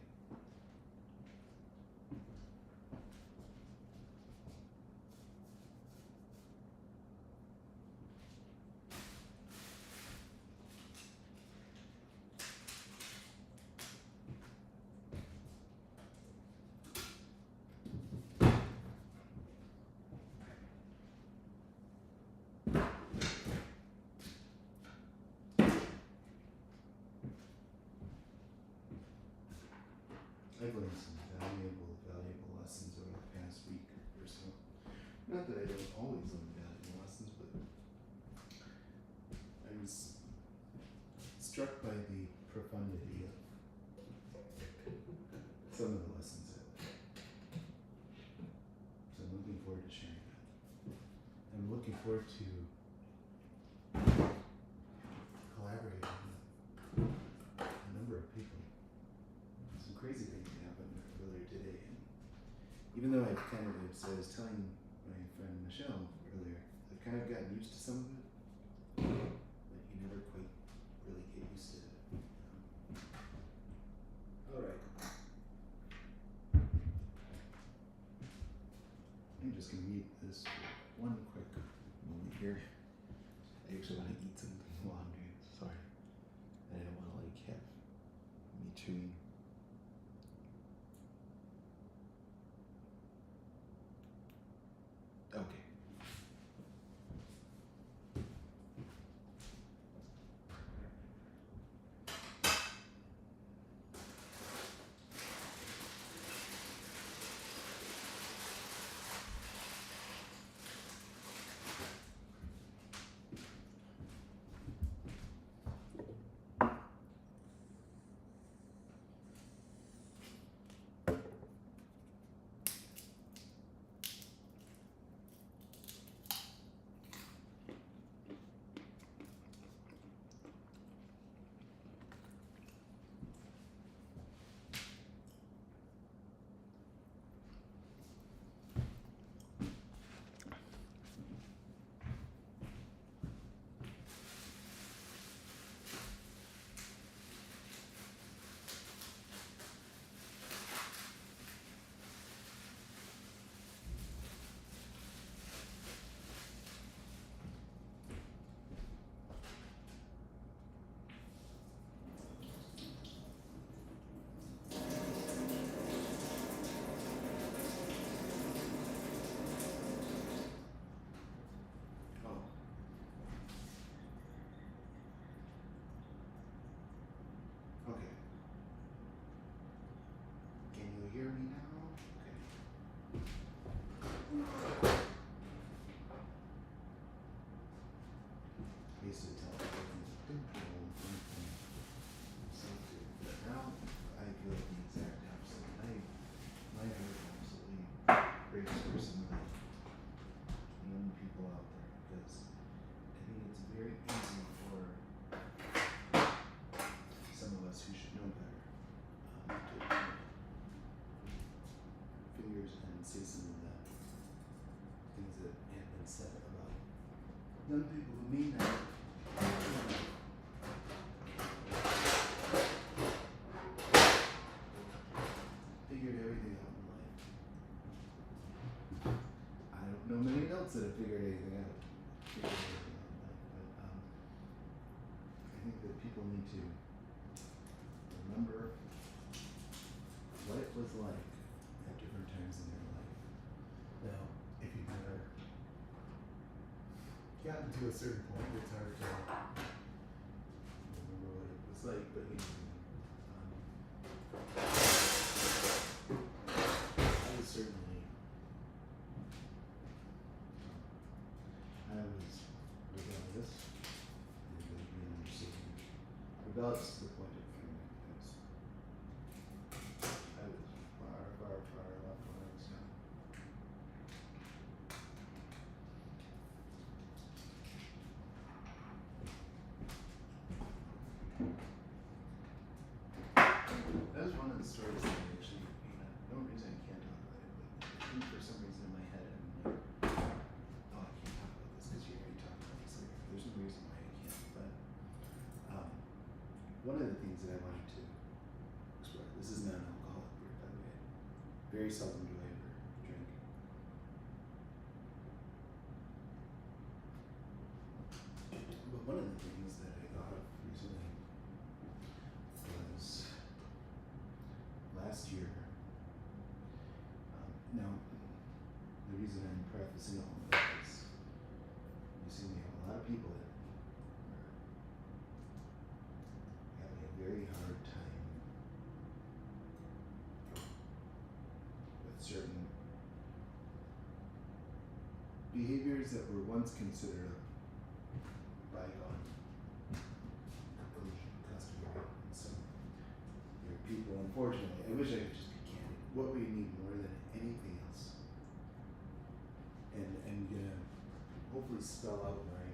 I've learned some valuable lessons over the past week or so. Not that I don't always learn valuable lessons, but I was struck by the profundity of some of the lessons I learned. So I'm looking forward to sharing that. I'm looking forward to collaborating with a number of people. Some crazy things happened earlier today, and even though I was telling my friend Michelle earlier, I've kind of gotten used to some of it, but you never quite really get used to it. All right. I'm just gonna mute this for one quick moment here. I actually want to eat something while I'm doing this. Sorry. I don't want to have me chewing. Okay. Okay. Can you hear me now? Okay. I used to tell people something, but now I feel the exact opposite. My heart absolutely breaks for some of the young people out there, because I think it's very easy for some of us who should know better to fingers and say some of the things that have been said about young people who mean that. Figured everything out in life. I don't know many adults that have figured anything out. But I think that people need to remember what it was like at different times in their life. Now, if you've never gotten to a certain point, it's hard to remember what it was like, but you know, I was certainly, I was rebellious, and rebellious I'll just point it from because I was far left when I was young. That was one of the stories that I actually, no reason I can't talk about it, but I think for some reason in my head I'm like, oh, I can't talk about this because you already talked about this later. There's no reason why I can't, but one of the things that I wanted to explore, this is non-alcoholic beer, by the way. Very seldom do I ever drink. But one of the things that I thought of recently was last year. Now, the reason I'm prefacing all of that is you see we have a lot of people that are having a very hard time with certain behaviors that were once considered a bygone conclusion, customary. So there are people, unfortunately, I wish I could just be candid. What we need more than anything else, and I'm gonna hopefully spell out my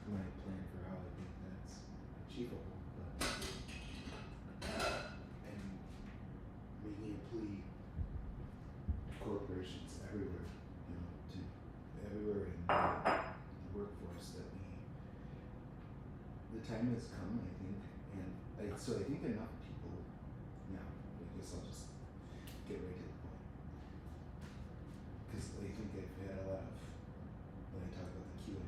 plan for how I think that's achievable, but and making a plea to corporations everywhere, to everywhere in the workforce that the time has come, I think, and so I think enough people now, I guess I'll just get right to the point, because I think I've had a lot of, when I talk about the Q&A,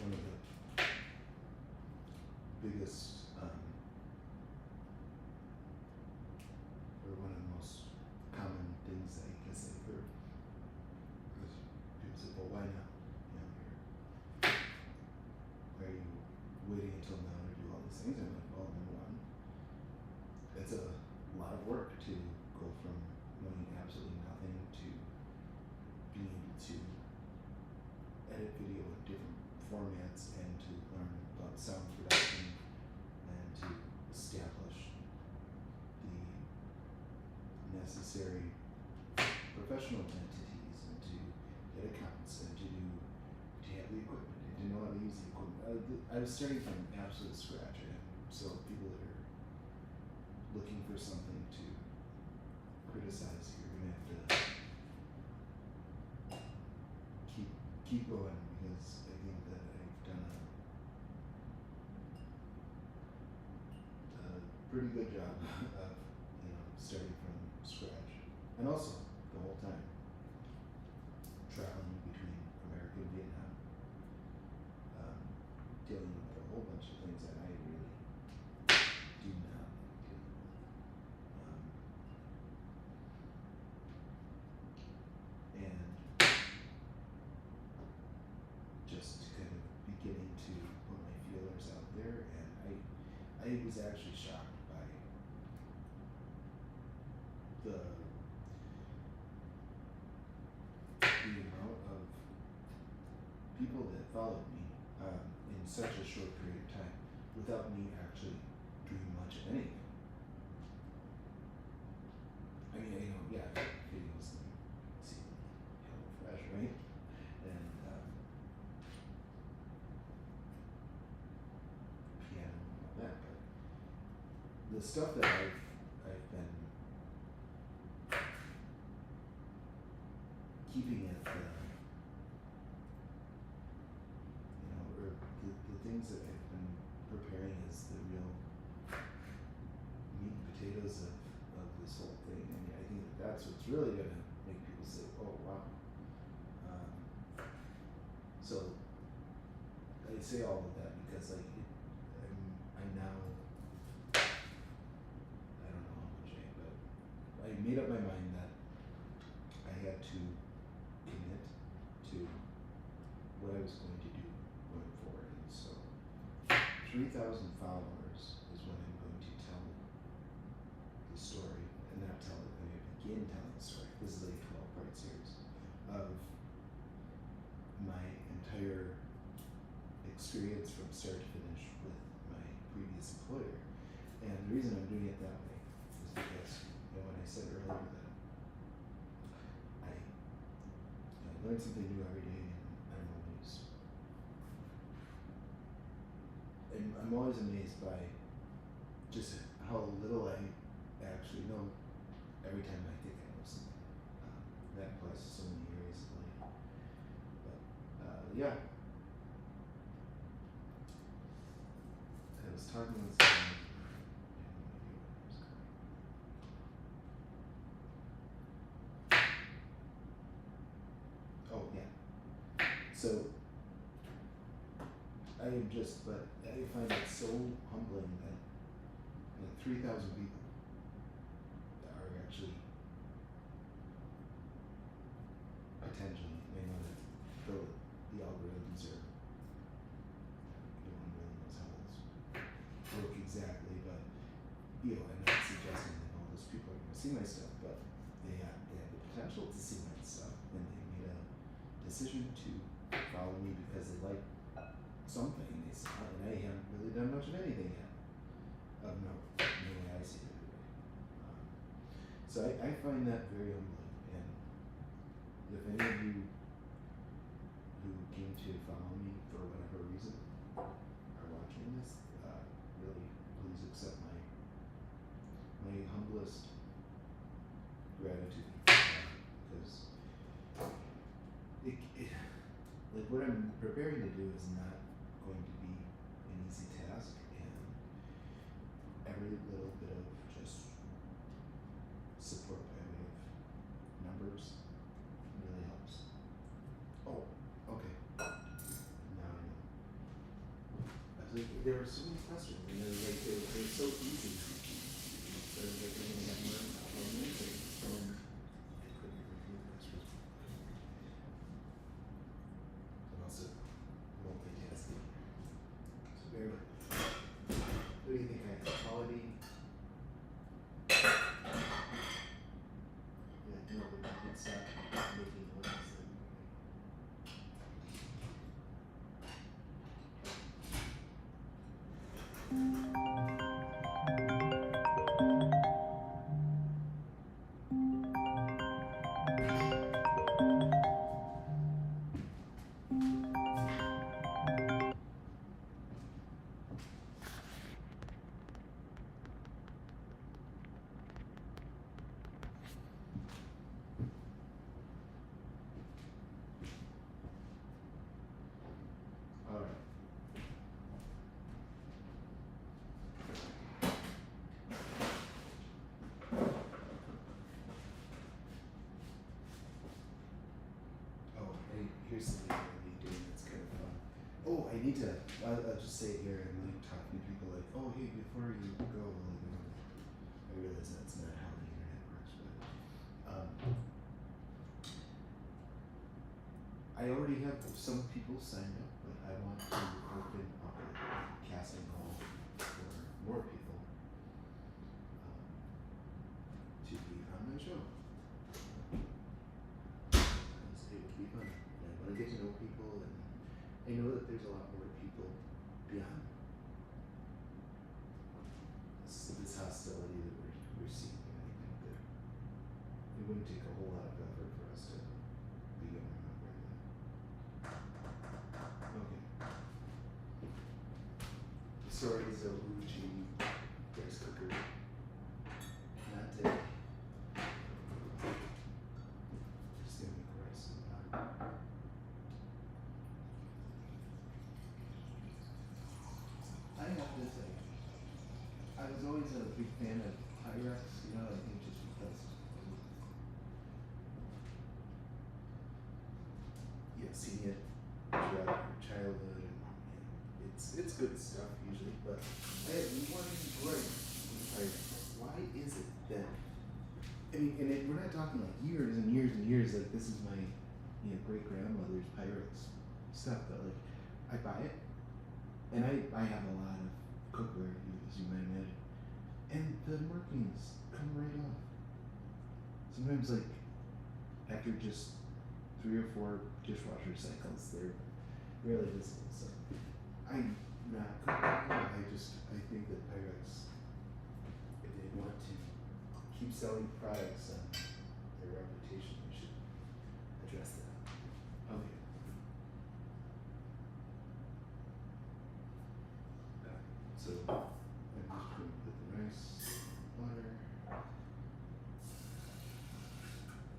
one of the biggest, or one of the most common things I guess I've heard is people say, well, why now? Why are you waiting until now to do all these things? I'm like, well, number one, it's a lot of work to go from knowing absolutely nothing to being able to edit video in different formats and to learn about sound production and to establish the necessary professional entities and to get accounts and to have the equipment and to know how to use the equipment. I was starting from absolute scratch, and so people that are looking for something to criticize, you're gonna have to keep going, because I think that I've done a pretty good job of starting from scratch, and also the whole time traveling between America and Vietnam, dealing with a whole bunch of things that I really do not like dealing with. And just kind of beginning to put my feelers out there, and I was actually shocked by the amount of people that followed me in such a short period of time without me actually doing much of anything. I mean, yeah, videos seem hella fresh, right? And piano and all that, but the stuff that I've been keeping at the things that I've been preparing as the real meat and potatoes of this whole thing. I mean, I think that's what's really gonna make people say, oh wow. So I say all of that because I'm now, I don't know how much but I made up my mind that I had to commit to what I was going to do going forward. And so 3,000 followers is when I'm going to tell the story, and not tell it, I'm going to begin telling the story. This is a 12-part series of my entire experience from start to finish with previous employer. And the reason I'm doing it that way is because, when I said earlier that I learn something new every day, and I'm always amazed by just how little I actually know every time I think I know something. That applies to so many areas of life. But yeah, I was talking with someone. Oh yeah. So I find it so humbling that 3,000 people are actually potentially, the algorithms are, no one really knows how those work exactly, but I'm not suggesting that all those people are going to see my stuff, but they have the potential to see my stuff, and they made a decision to follow me because they like something they saw, and I haven't really done much of anything yet. No way I see it anyway. So I find that very humbling, and if any of you who came to follow me for whatever reason are watching this, really please accept my humblest gratitude, because like what I'm preparing to do is not going to be an easy task, and every little bit of just support by way of numbers really helps. Oh, okay. Now I know. I was like, there were so many questions, and they were so easy. There was like only like one minute, I couldn't review the questions. And also multitasking. So bear with me. What do you think I have? Quality? Yeah, no, but you can stop making noises. Alright. Oh, hey, here's something I'm going to be doing that's kind of fun. Oh, I need to, I'll just say it here, and like talking to people like, oh, hey, before you go, I realize that's not how the internet works, but I already have some people signed up, but I want to open up a casting call for more people to be on my show. Because it would be fun. And I want to get to know people, and I know that there's a lot more people beyond this hostility that we're seeing. And I think that it wouldn't take a whole lot of effort for us to begin remembering that. Okay. Sorry, Zobuchi rice cooker. Not today. Just gonna make rice and I have to say, I was always a big fan of Pyrex, I think just because seeing it throughout your childhood, and it's good stuff usually, but I have one gripe with Pyrex. Why is it that, we're not talking like years and years and years, like this is my great grandmother's Pyrex stuff, but like I buy it, and I have a lot of cookware, as you might imagine, and the markings come right off. Sometimes like after just 3 or 4 dishwasher cycles, they're really visible. So I not cooking. I think that Pyrex, if they want to keep selling products and their reputation, they should address that. Okay. So I'm just going to put the rice, water,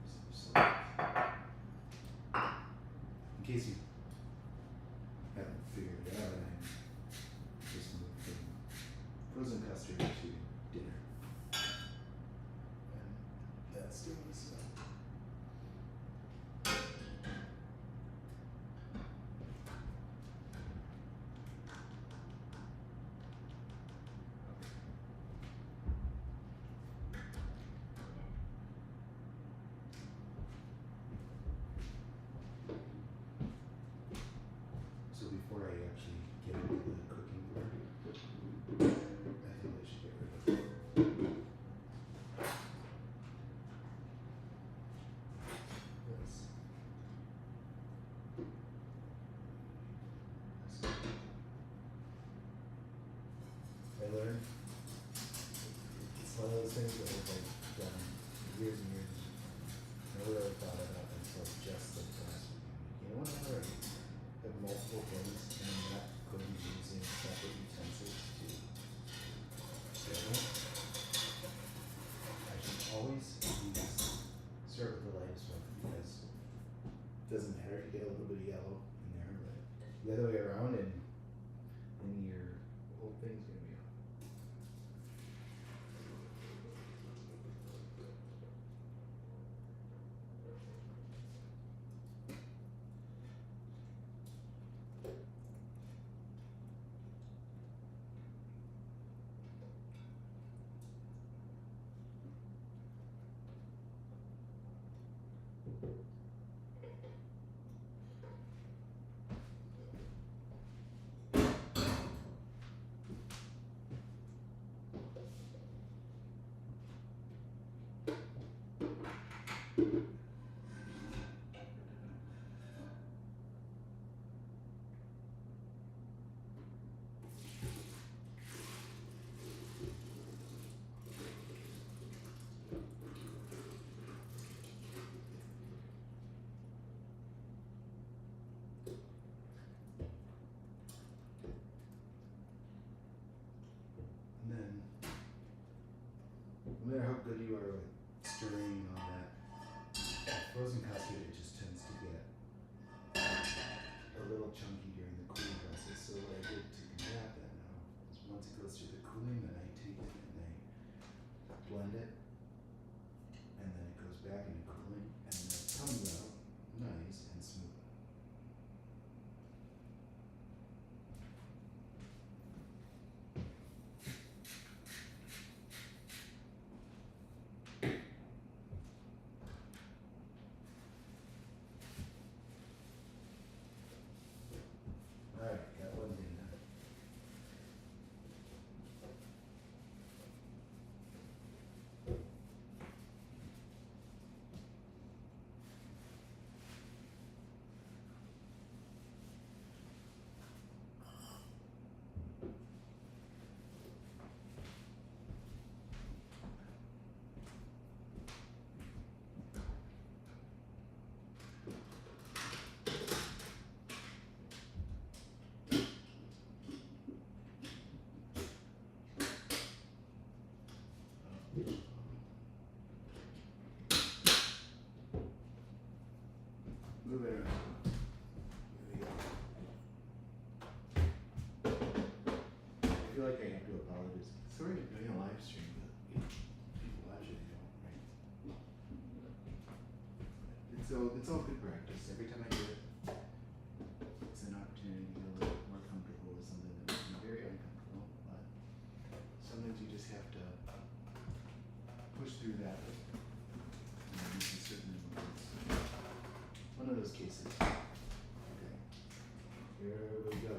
some salt. In case you haven't figured it out, I just moved from frozen custard to dinner. And that's doing so. So before I actually get into the cooking part, I think I should get rid of this. I learned it's one of those things that I've like done years and years. Never really thought about until just like last week. You know what? I already have multiple things and I'm not going to be using separate utensils to serve it. I should always start with the lightest one because it doesn't matter if you get a little bit of yellow in there, but the other way around and your whole thing's gonna be on. And then, no matter how good you are with stirring and all that, frozen custard, it just tends to get a little chunky during the cooling process. So what I did to combat that now is once it goes through the cooling, then I take it and I blend it, and then it goes back into cooling, and then it comes out nice and smooth. Alright, got one thing done. Move it around. There we go. I feel like I have to apologize. Sorry, I'm doing a live stream, but people watch it, they don't, right? It's all good practice. Every time I do it, it's an opportunity to get a little more comfortable with something that makes me very uncomfortable. But sometimes you just have to push through that. And you can certainly move it. One of those cases. Okay. Here we go.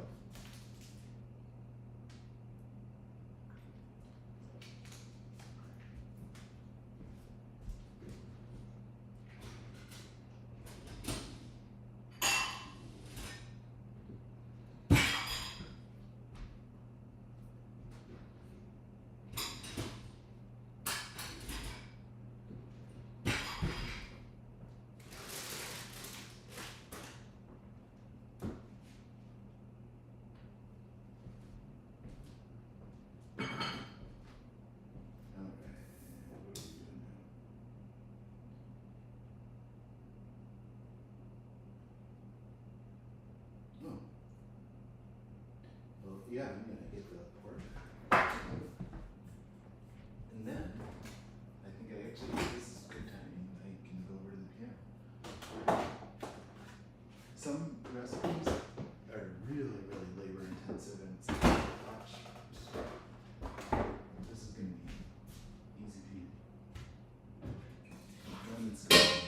yeah, I'm gonna get the pork. And then, I think this is good timing, I can go over to the piano. Some recipes are really, really labor intensive and it's like, watch. This is gonna be easy peasy. Lemon's good.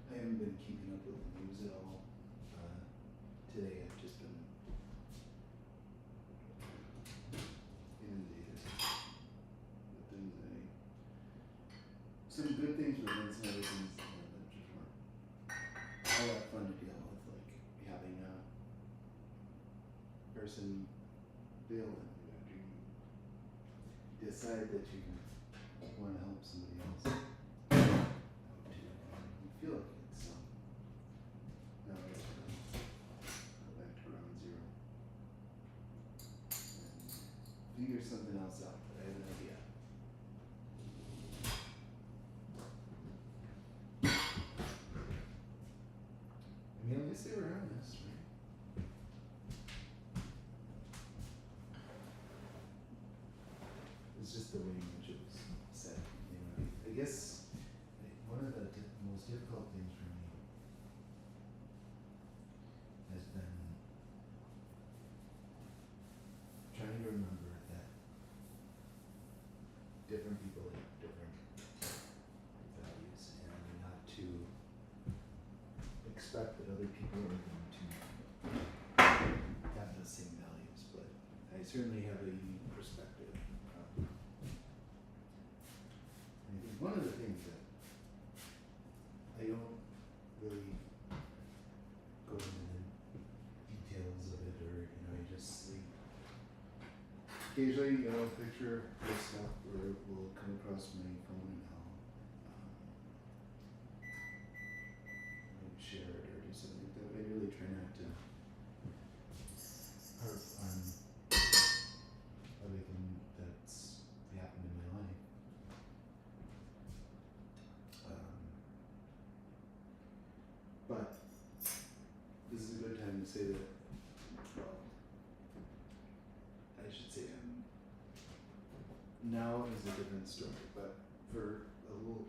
I haven't been keeping up with the news at all. Today I've just been inundated with things some good things, but then some other things that just weren't all that fun to deal with, like having a person bail on you after you decide that you want to help somebody else. You feel like it's now it's go back to ground zero and figure something else out, but I have an idea. I mean, at least they were honest, right? It's just the way in which it was said. You know, I guess one of the most difficult things for me has been trying to remember that different people have different values, and not to expect that other people are going to have the same values, but I certainly have a unique perspective. I think one of the things that I don't really go into the details of it, or I just occasionally, picture this stuff where it will come across my phone and I'll share it or do something like that. But I really try not to harp on everything that's happened in my life. But this is a good time to say that, well, I should say now is a different story, but for a little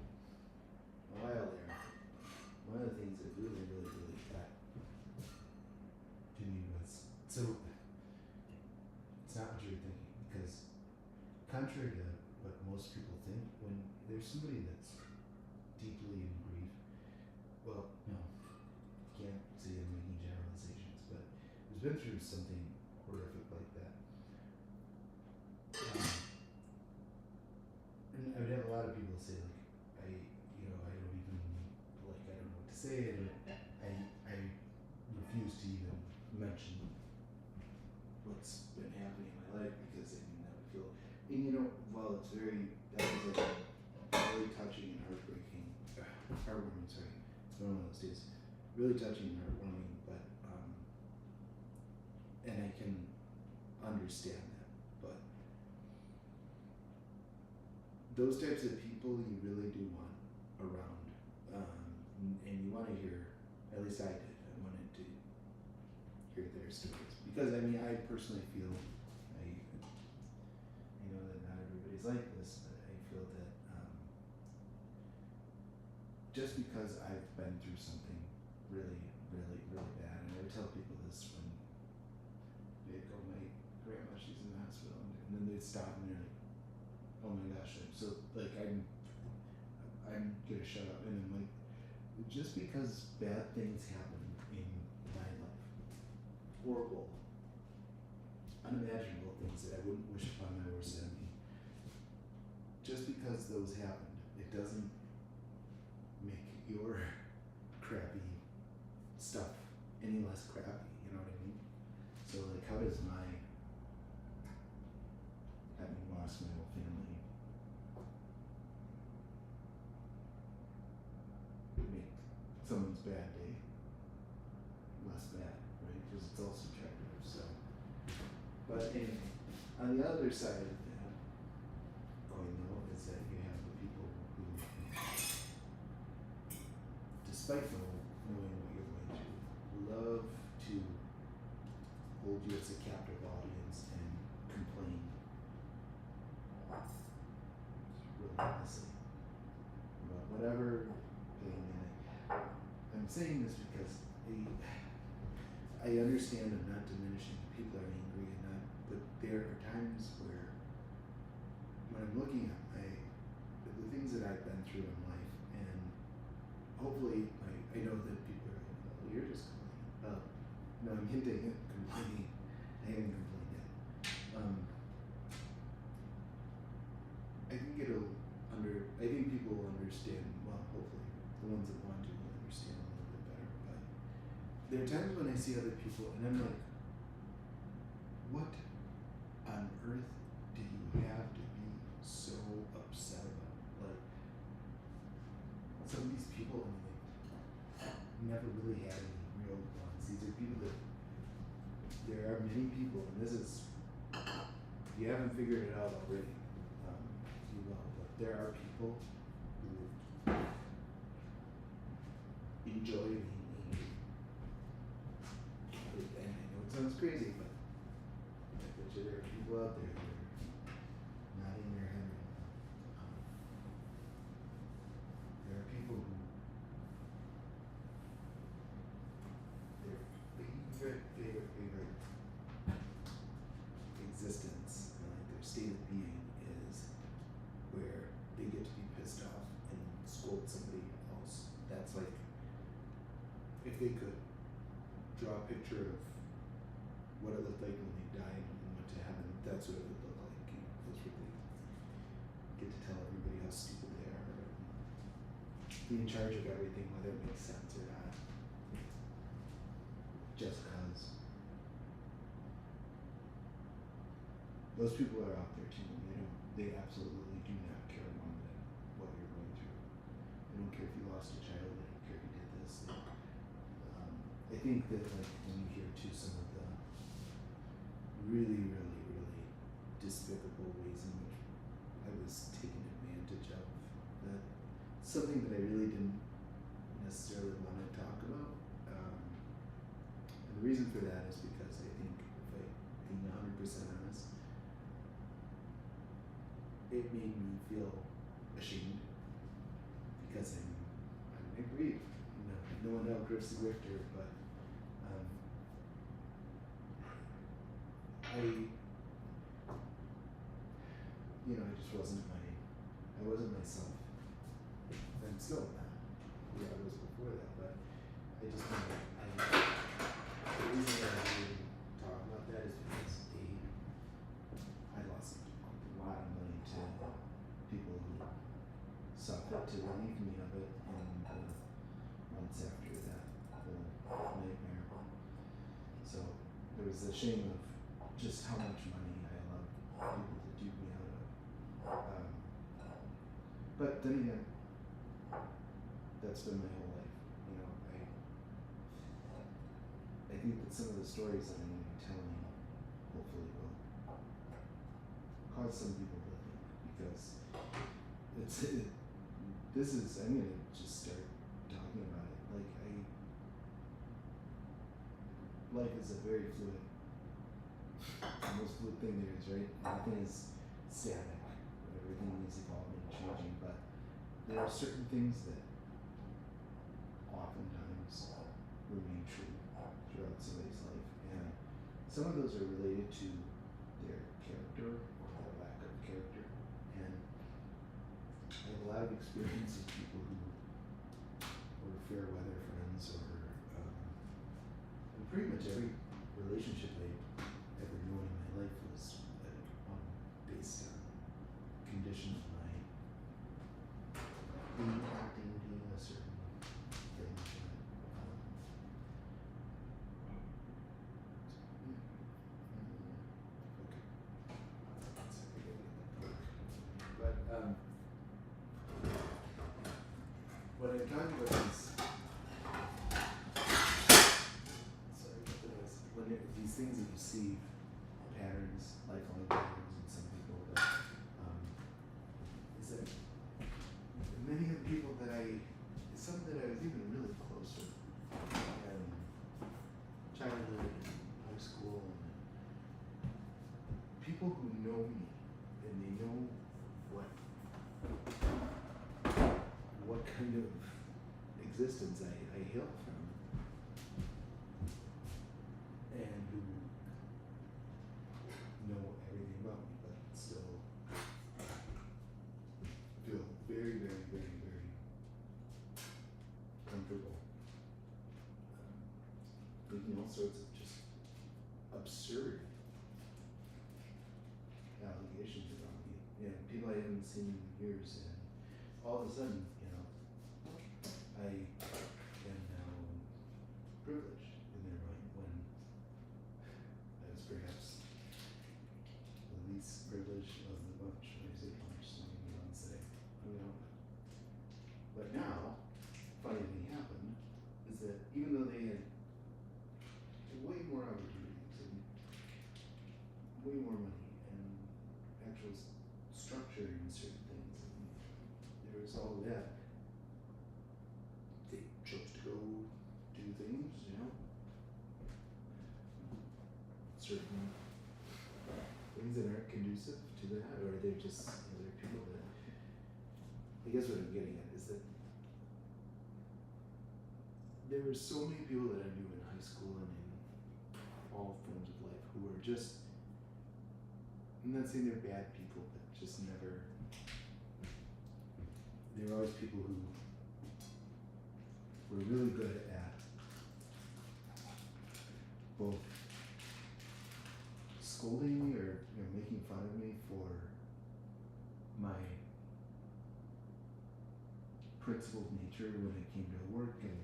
while there, one of the things that really, really, really got to me was, so it's not what you're thinking, because contrary to what most people think, when there's somebody that's deeply in grief, well, no, can't say I'm making generalizations, but who's been through something horrific like that. And I would have a lot of people say, like, I don't even, like, I don't know what to say, and I refuse to even mention what's been happening in my life, because I mean, that would feel, and while it's that was like really touching and heartwarming, sorry, it's been one of those days, really touching and heartwarming, but, and I can understand that, but those types of people you really do want around, and you want to hear, at least I did, I wanted to hear their stories, because I mean, I personally feel, I know that not everybody's like this, but I feel that, just because I've been through something really, really, really bad, and I would tell people this when they'd go, my grandma, she's in the hospital, and then they'd stop and they're like, oh my gosh, I'm gonna shut up, and I'm like, just because bad things happen in my life, horrible, unimaginable things that I wouldn't wish upon my worst enemy, just because those happened, it doesn't make your crappy stuff any less crappy, you know what I mean? So like, how does my having lost my whole family make someone's bad day less bad, right? Because it's all subjective, so. But on the other side of that coin, though, is that you have the people spiteful knowing what you're going through, love to hold you as a captive audience and complain relentlessly about whatever pain. And I'm saying this because I understand I'm not diminishing. People are angry and not, but there are times where when I'm looking at the things that I've been through in life, and hopefully I know that people are like, oh, you're just complaining. No, I'm hinting at complaining. I haven't complained yet. I think people will understand, well, hopefully, the ones that want to will understand a little bit better, but there are times when I see other people and I'm like, what on earth do you have to be so upset about? Like, some of these people, I mean, like, never really had any real ones. These are people that, there are many people, and this is, if you haven't figured it out already, you will, but there are people who enjoy being angry. And I know it sounds crazy, but I bet you there are people out there that are nodding their head right now. There are people who, their favorite existence, like their state of being, is where they get to be pissed off and scold somebody else. That's like, if they could draw a picture of what it looked like when they died and went to heaven, that's what it would look like. You know, that's where they get to tell everybody how stupid they are, and be in charge of everything, whether it makes sense or not, just cause. Those people are out there too. They absolutely do not care one bit what you're going through. They don't care if you lost a child. They don't care if you did this. I think that, like, when you hear too some of the really despicable ways in which I was taken advantage of, that something that I really didn't necessarily want to talk about. And the reason for that is because I think, if I'm being 100% honest, it made me feel ashamed because I'm Nick Reid. No one else Griff's the Grifter, but I just wasn't I wasn't myself. I'm still not. Yeah, I was before that, but I just the reason that I didn't talk about that is because I lost a lot of money to people who saw fit to relieve me of it in the months after that whole nightmare. So there was the shame of just how much money I allowed people to dupe me out of. But then again, that's been my whole life. I think that some of the stories that I'm going to be telling hopefully will cause some people to think, because I'm going to just start talking about it. Like, life is a very fluid, the most fluid thing there is, right? Everything is static, everything is evolving and changing, but there are certain things that oftentimes remain true throughout somebody's life, and some of those are related to their character or their lack of character. And I have a lot of experience with people who were fair weather friends, or pretty much every relationship I ever known in my life was based on condition of my being a certain thing. But what I'm talking about is, these things that you see, patterns, lifelong patterns in some people, that is that many of the people that some that I was even really existence I hail from, and who know everything about me, but still feel very, very, very, very comfortable making all sorts of just absurd allegations about me. You know, people I haven't seen in years, and all of a sudden, you know, I am now privileged in their mind when I was perhaps the least privileged of the bunch. When I say bunch, so maybe I'll say, you know. But now, funny thing happened is that even though they had way more opportunities and way more money and actual structure in certain things, and there was all of that, they chose to go do things, you know, certain things that aren't conducive to that, or they're just, you know, they're people that, I guess what I'm getting at is that there were so many people that I knew in high school and in all forms of life who were just, I'm not saying they're bad people, but just never, they were always people who were really good at both scolding me or, you know, making fun of me for my principled nature when it came to work, and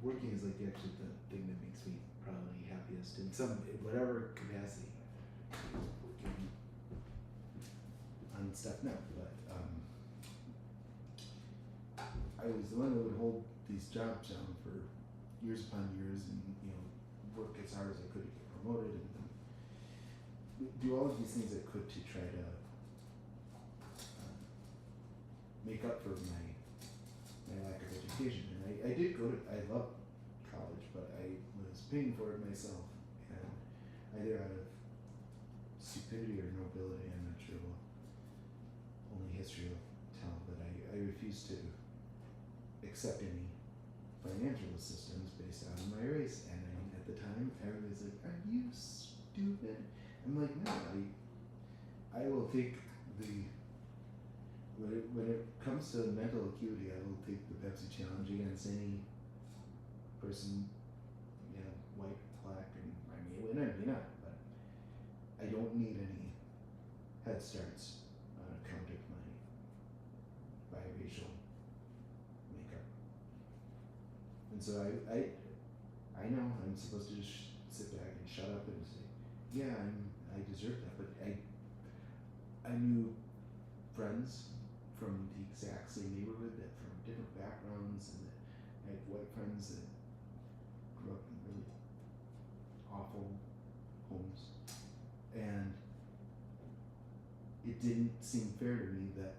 working is like actually the thing that makes me probably happiest in whatever capacity. Working on stuff now, but I was the one that would hold these jobs down for years upon years, and, you know, work as hard as I could to get promoted, and do all of these things I could to try to make up for my lack of education. And I did go to, I loved college, but I was paying for it myself, and either out of stupidity or nobility, I'm not sure what, only history will tell, but I refused to accept any financial assistance based on my race. And at the time, everybody's like, "Are you stupid?" I'm like, "No, I will take the, when it comes to mental acuity, I will take the Pepsi challenge against any person, you know, white, black, and I may win, I may not, but I don't need any head starts on account of my biracial makeup." And so I know I'm supposed to just sit back and shut up and say, "Yeah, I deserve that," but I knew friends from the exact same neighborhood that from different backgrounds, and that I had white friends that grew up in really awful homes, and it didn't seem fair to me that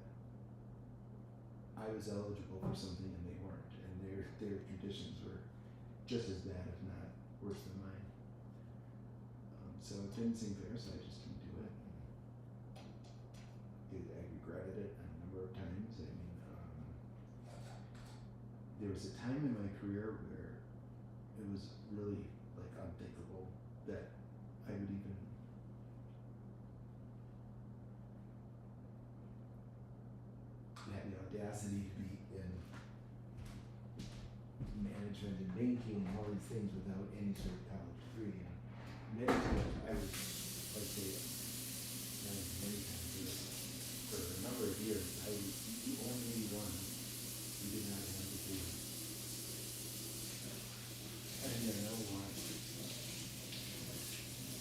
I was eligible for something and they weren't, and their conditions were just as bad, if not worse than mine. So it didn't seem fair, so I just didn't do it. I regretted it a number of times. I mean, there was a time in my career where it was really like unthinkable that I would even have the audacity to be in management and banking and all these things without any sort of college degree. And management, I was, like, say, many times for a number of years, I was the only one who did not have a degree. And I know why.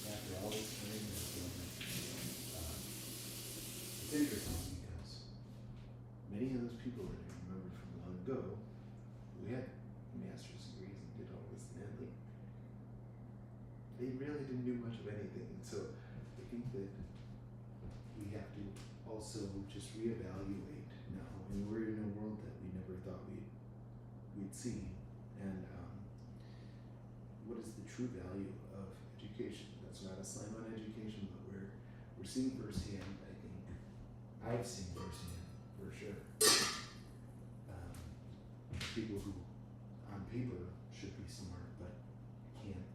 After all this time, it's interesting because many of those people that I remember from long ago who had master's degrees and did all this and that, like, they really didn't do much of anything. And so I think that we have to also just reevaluate now. And we're in a world that we never thought we'd see. And what is the true value of education? That's not a slam on education, but we're seeing firsthand, I think, I've seen firsthand, for sure. People who, on paper, should be smart, but can't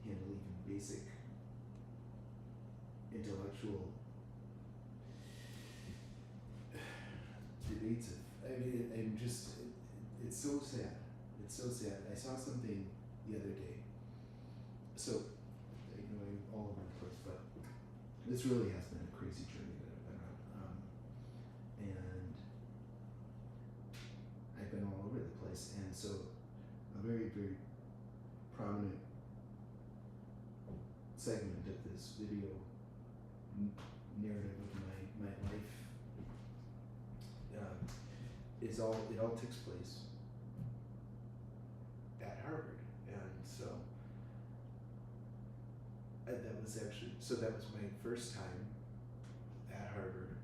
handle even basic intellectual debates. It's so sad. It's so sad. I saw something the other day. So, I'm all over the place, but this really has been a crazy journey that I've been on. And I've been all over the place. And so, a very, very prominent segment of this video narrative of my life it all takes place at Harvard. And so that was my first time at Harvard,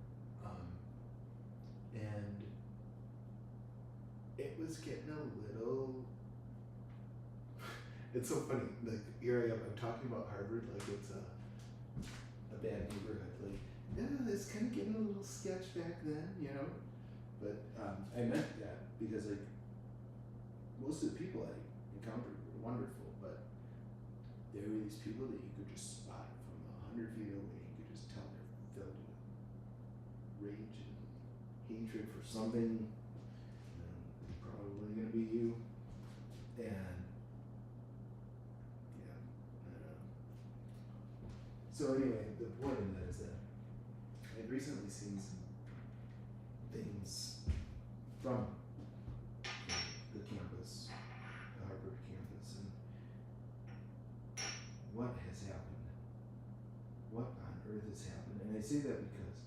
and it was getting a little it's so funny, like here I am, I'm talking about Harvard like it's a bad neighborhood, like yeah, it's kind of getting a little sketch back then, but I meant that because like most of the people I encountered were wonderful, but there were these people that you could just spot from 100 feet away. You could just tell they're filled with rage and hatred for something. Probably gonna be you. And yeah, so anyway, the point of that is that I've recently seen some things from the campus, the Harvard campus, and what has happened? What on earth has happened? And I say that because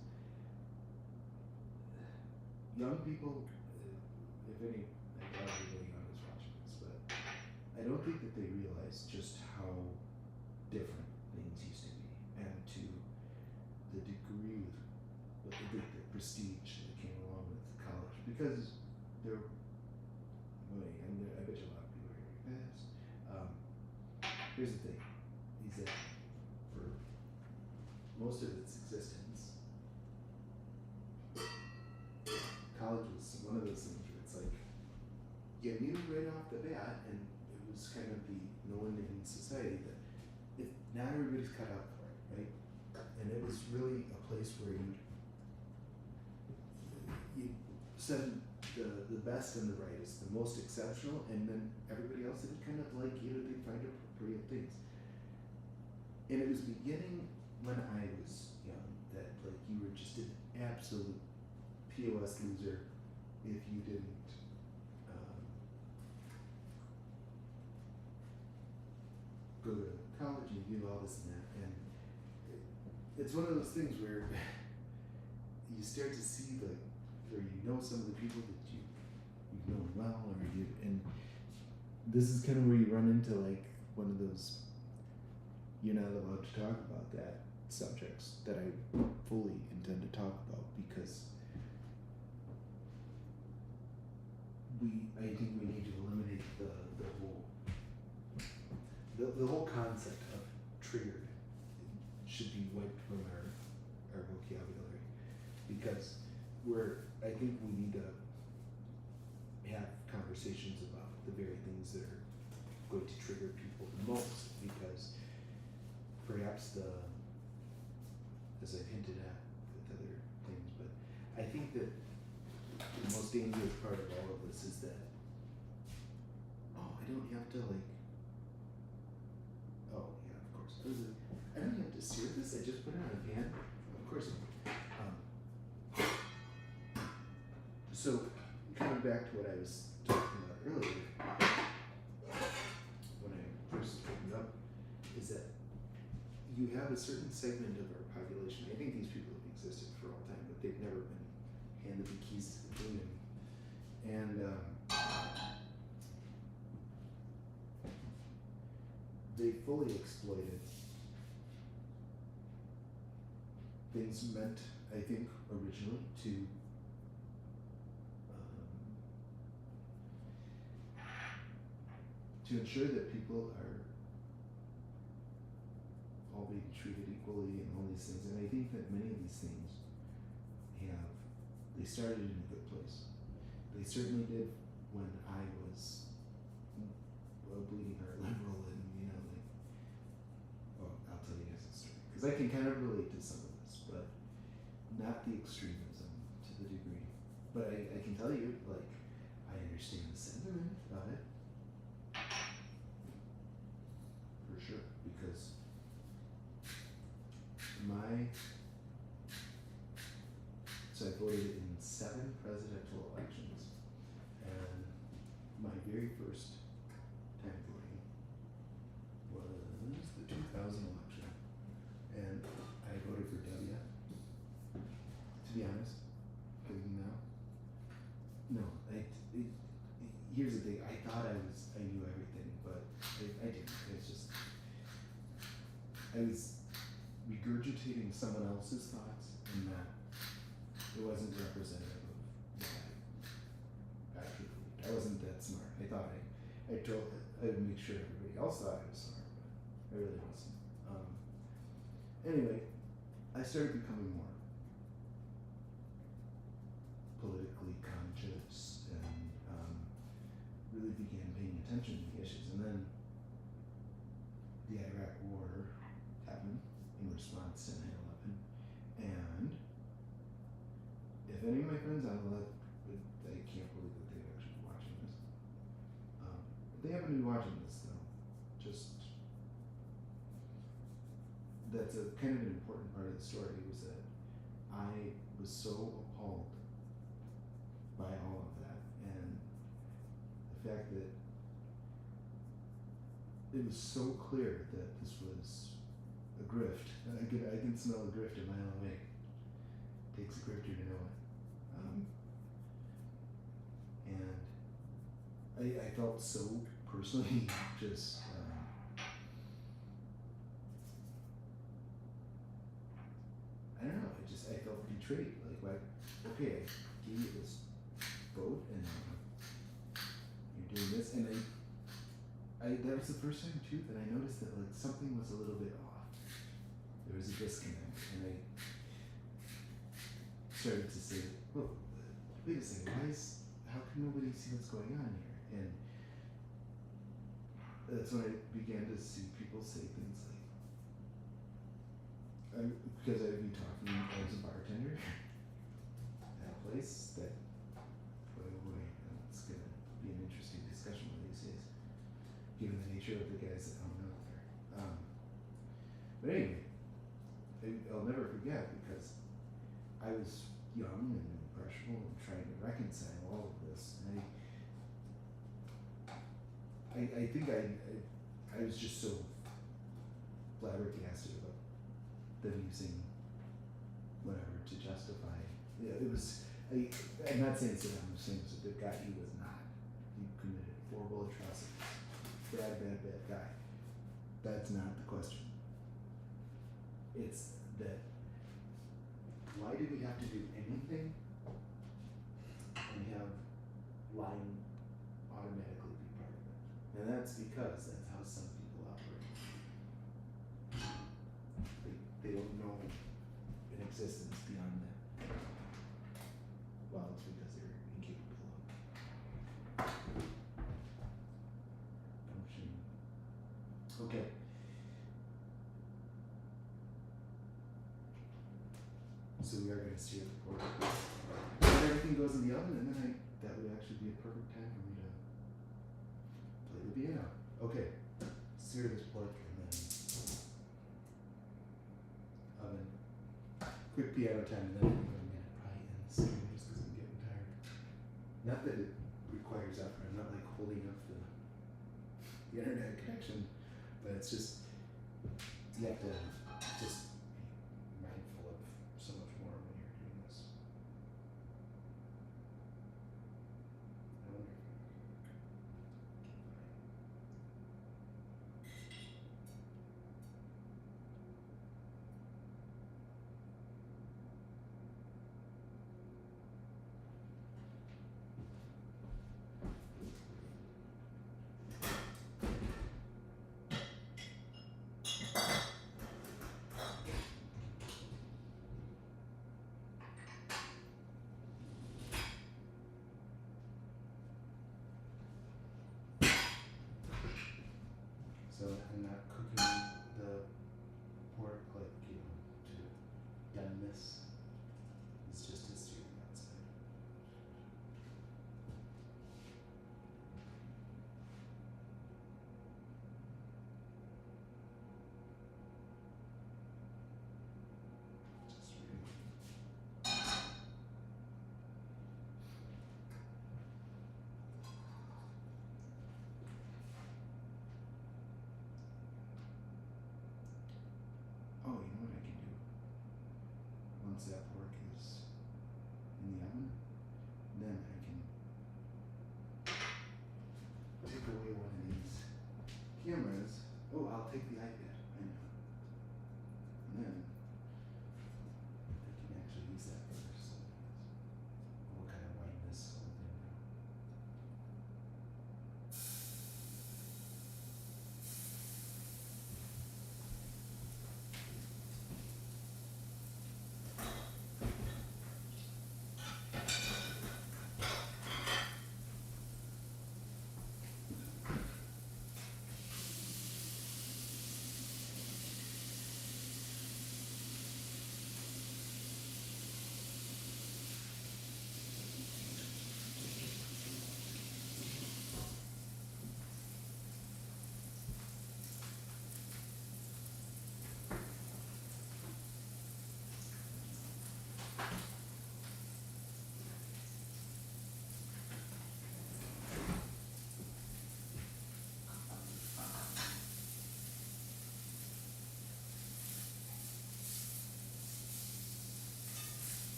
young people, if any, I doubt anybody young is watching this, but I don't think that they realize just how different things used to be, and to the degree with the prestige that came along with college, because there, I bet you a lot of people are hearing this. Here's the thing, is that for most of its existence, college was one of those things where it's like, you knew right off the bat, and it was kind of the known in society that if not everybody's cut out for it, right? And it was really a place where you said the best and the brightest, the most exceptional, and then everybody else did kind of like they'd find appropriate things. And it was beginning when I was young that like you were just an absolute POS loser if you didn't go to college and do all this and that. And it's one of those things where you start to see or some of the people that you've known well, and this is kind of where you run into like one of those you're not allowed to talk about that subjects that I fully intend to talk about, because I think we need to eliminate the whole concept of triggered should be wiped from our vocabulary, because I think we need to have conversations about the very things that are going to trigger people the most, because perhaps as I've hinted at with other things, but I think that the most dangerous part of all of this is that, I don't have to of course, I don't have to sear this, I just put it on a pan, of course. So, coming back to what I was talking about earlier, when I first opened up, is that you have a certain segment of our population. I think these people have existed for all time, but they've never been handed the keys to the kingdom. And they fully exploited things meant, I think, originally to ensure that people are all being treated equally. equally and all these things. And I think that many of these things they started in a good place. They certainly did when I was a bleeding heart liberal, and I'll tell you guys a story because I can kind of relate to some of this, but not the extremism to the degree. But I can tell you, like, I understand the sentiment of it for sure, because so I voted in 7 presidential elections, and my very first time voting was the 2000 election, and I voted for W. To be honest, thinking now, no, here's the thing. I thought I knew everything, but I didn't. It's just I was regurgitating someone else's thoughts, and that it wasn't representative of what I actually believed. I wasn't that smart. I thought I'd make sure everybody else thought I was smart, but I really wasn't. Anyway, I started becoming more politically conscious and really began paying attention to the issues. And then the Iraq War happened in response to 9/11, and if any of my friends on the left, I can't believe that they'd actually be watching this. They haven't been watching this though. Just that's a kind of an important part of the story, was that I was so appalled by all of that, and the fact that it was so clear that this was a grift. I can smell a grift a mile away. Takes a grifter to know it. And I felt so personally just I don't know. I felt betrayed. Like, okay, I gave you this vote, and you're doing this, and that was the first time too that I noticed that like something was a little bit off. There was a disconnect, and I started to say, "Well, wait a second. How can nobody see what's going on here?" And that's when I began to see people say things like, because I'd be talking as a bartender at a place that, boy, it's going to be an interesting discussion one of these days, given the nature of the guys that hung out there. But anyway, I'll never forget, because I was young and impressionable and trying to reconcile all of this, and I think I was just so flabbergasted about them using whatever to justify. Yeah, it was. I'm not saying Saddam Hussein was a good guy. He was not. He committed horrible atrocities. Bad guy. That's not the question. It's that why do we have to do anything and have lying automatically be part of it? And that's because that's how some people operate. They don't know an existence beyond that. Well, it's because they're incapable of functioning. Okay. So we are going to steer the pork. And everything goes in the oven, and then that would actually be a perfect time for me to play the piano. Okay, sear this pork and then oven. Quick piano time, and then I'm going to probably end the stream just because I'm getting tired. Not that it requires effort. I'm not like holding up the internet connection, but it's just you have to just be mindful of so much more when you're doing this. I wonder if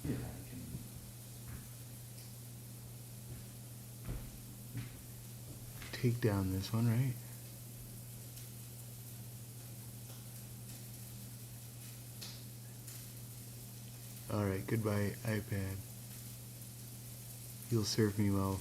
Yeah, I can take down this one, right? Alright, goodbye, iPad. You'll serve me well.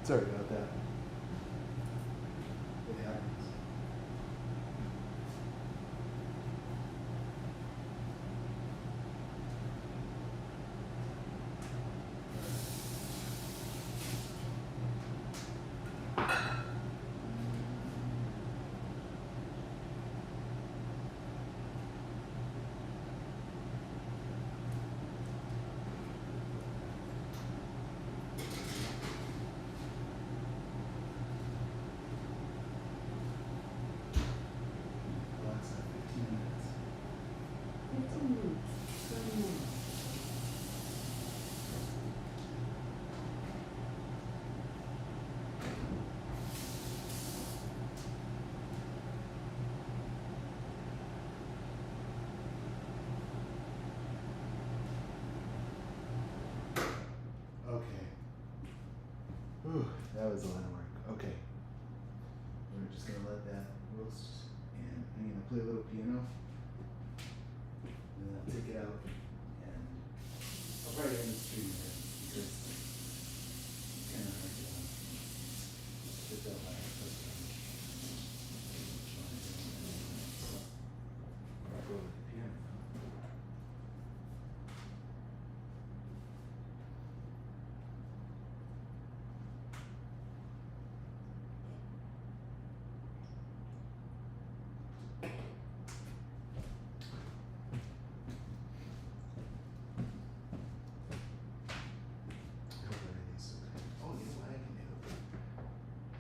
Sorry about that. It happens. Well, that's 15 minutes. 15 minutes. 20 minutes. Okay. Whew, that was a lot of work. Okay. We're just gonna let that roast, and I'm gonna play a little piano, and then I'll take it out, and I'll probably end the stream there because it's kind of hard to get that last person. So I'll go with the piano. I hope everything's okay. Oh, you know what I can do?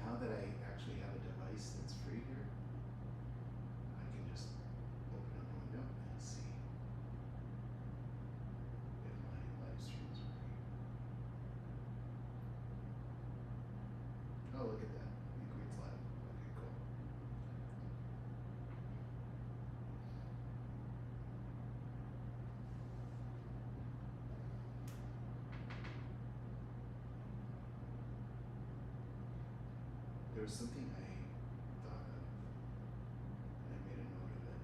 Now that I actually have a device that's free here, I can just open up a window and see if my live stream's working. Oh, look at that. Nick Reid's live. Okay, cool. There was something I thought of, and I made a note of it,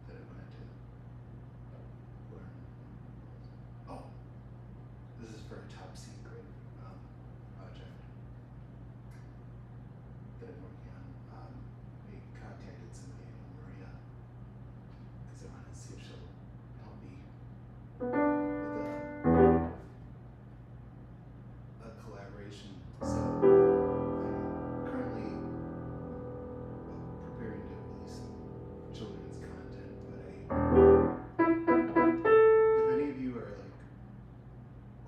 that I wanted to learn. Oh, this is for a top secret project that I'm working on. I contacted somebody named Maria because I wanted to see if she'll help me with a collaboration. So I'm currently preparing to release some children's content, but if any of you are like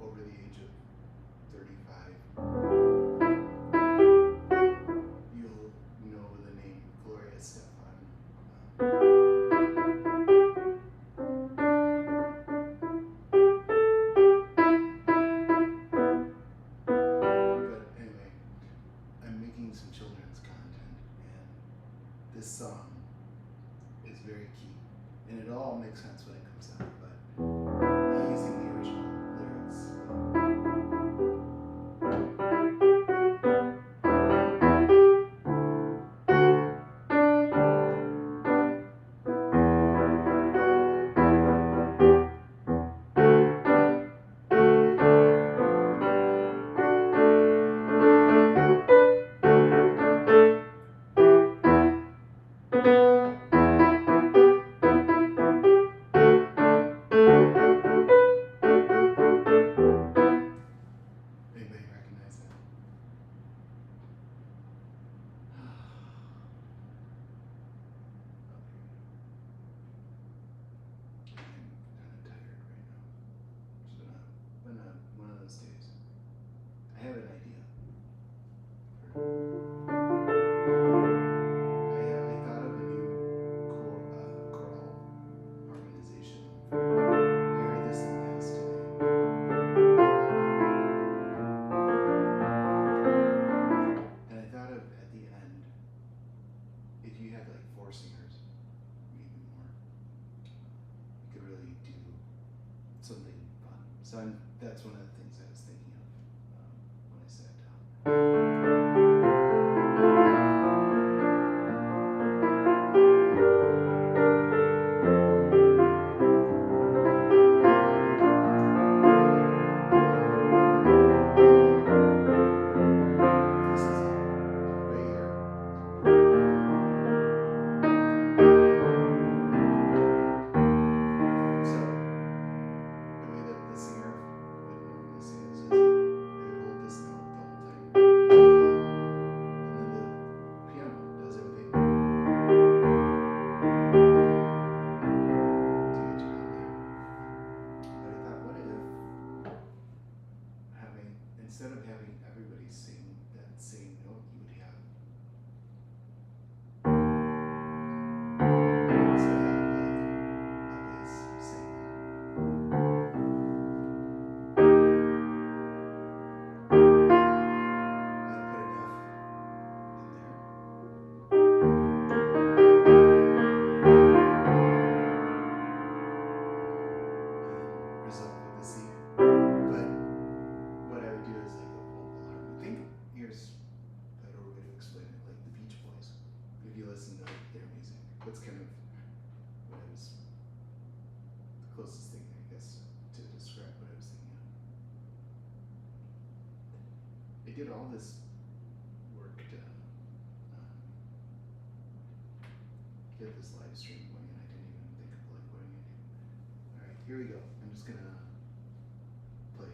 over the age of 35, you'll know the name Gloria Stefan. But anyway, I'm making some children's content, and this song is very key, and it all makes sense when it comes out, but I'm using the original lyrics. Anybody recognize that? Okay. I'm kind of tired right now. It's been one of those days. I have an idea. I thought of a new choral organization. I heard this in mass today. And I thought of at the end, if you had like 4 singers, maybe more, you could really do something fun. So that's one of the things I was thinking of when I sat down. you listen to their music. That's kind of what I was, the closest thing, I guess, to describe what I was thinking of. They did all this work to get this live stream going, and I didn't even think of like what I'm gonna do. All right, here we go. I'm just gonna play.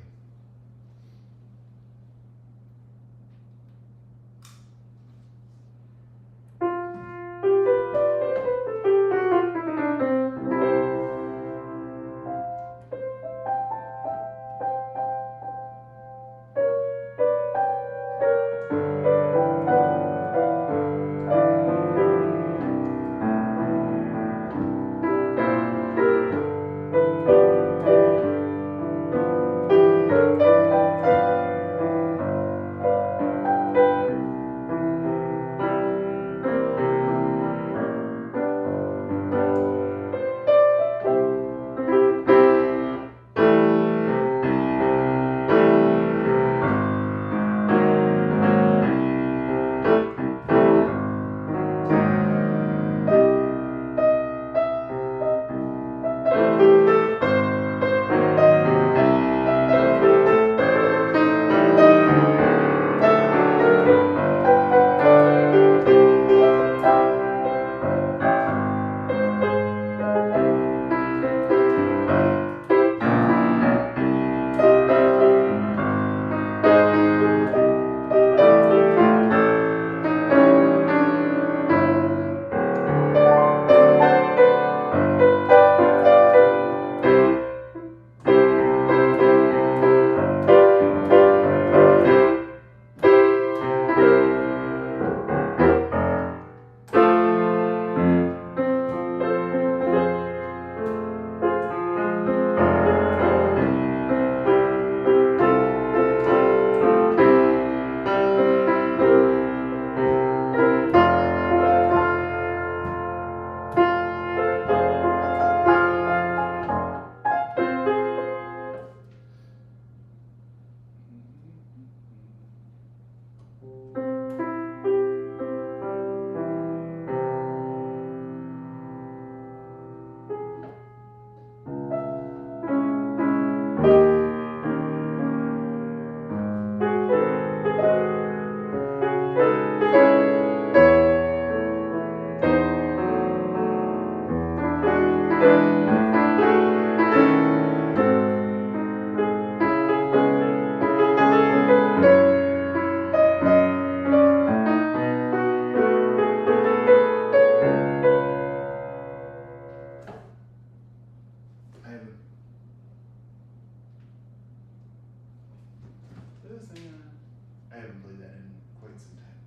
I haven't played that in quite some time.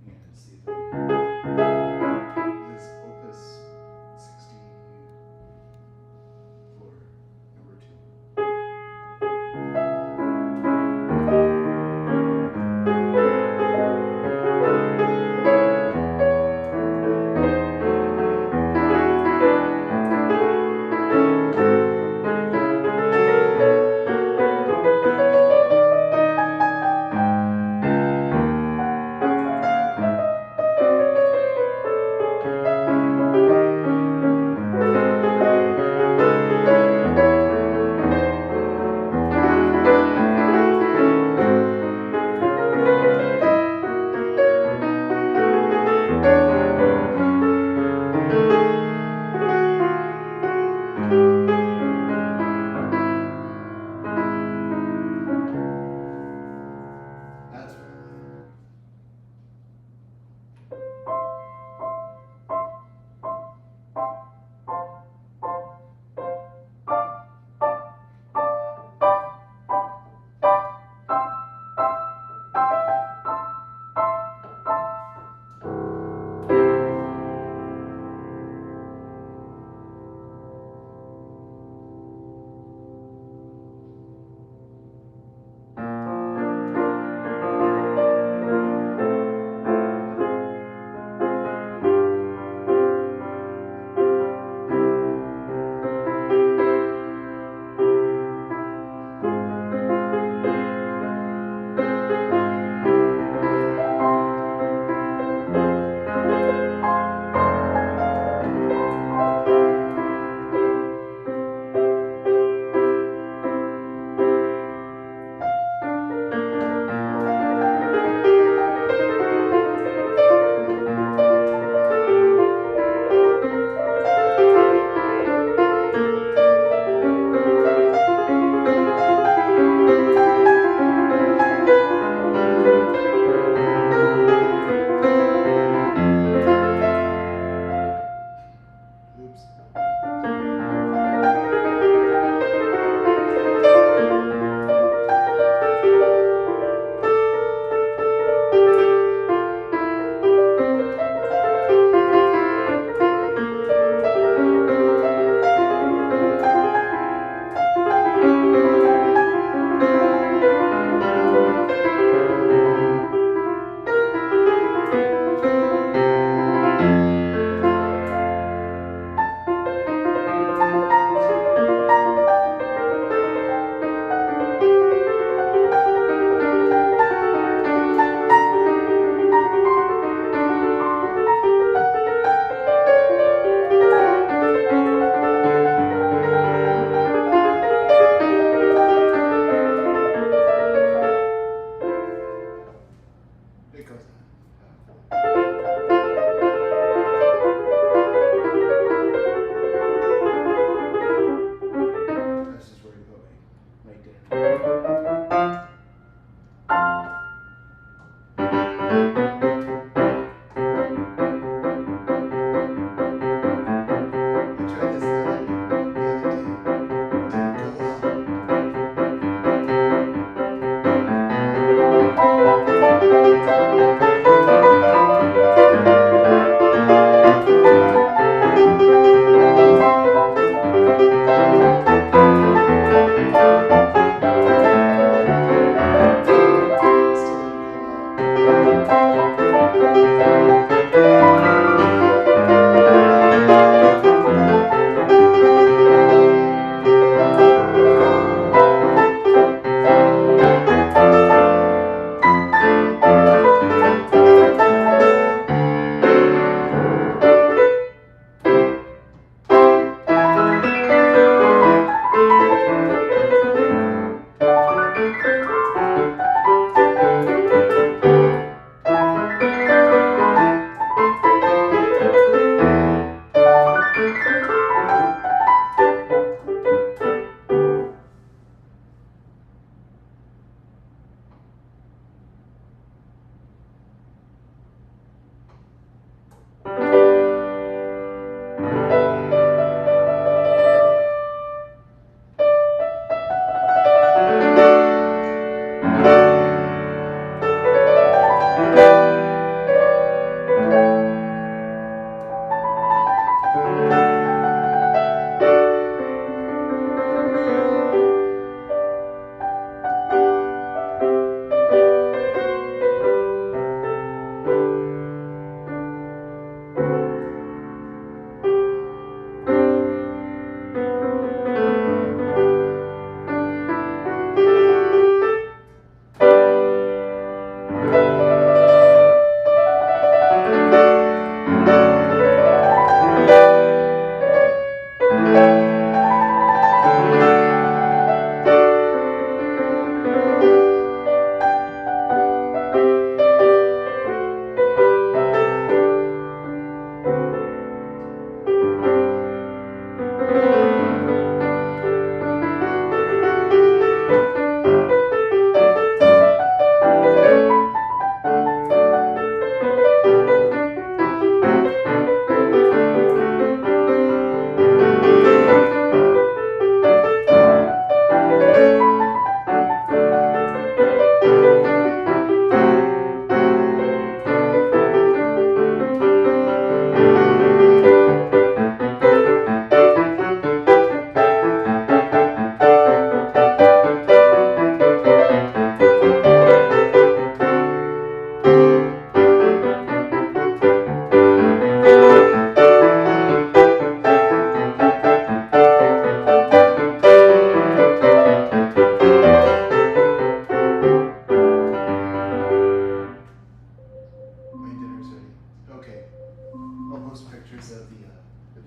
I'm gonna see if I this Opus 64, number 2. That's where I like it.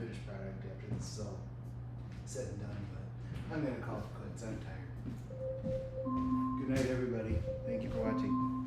finished product after this is all said and done, but I'm gonna call it quits. I'm tired. Good night, everybody. Thank you for watching.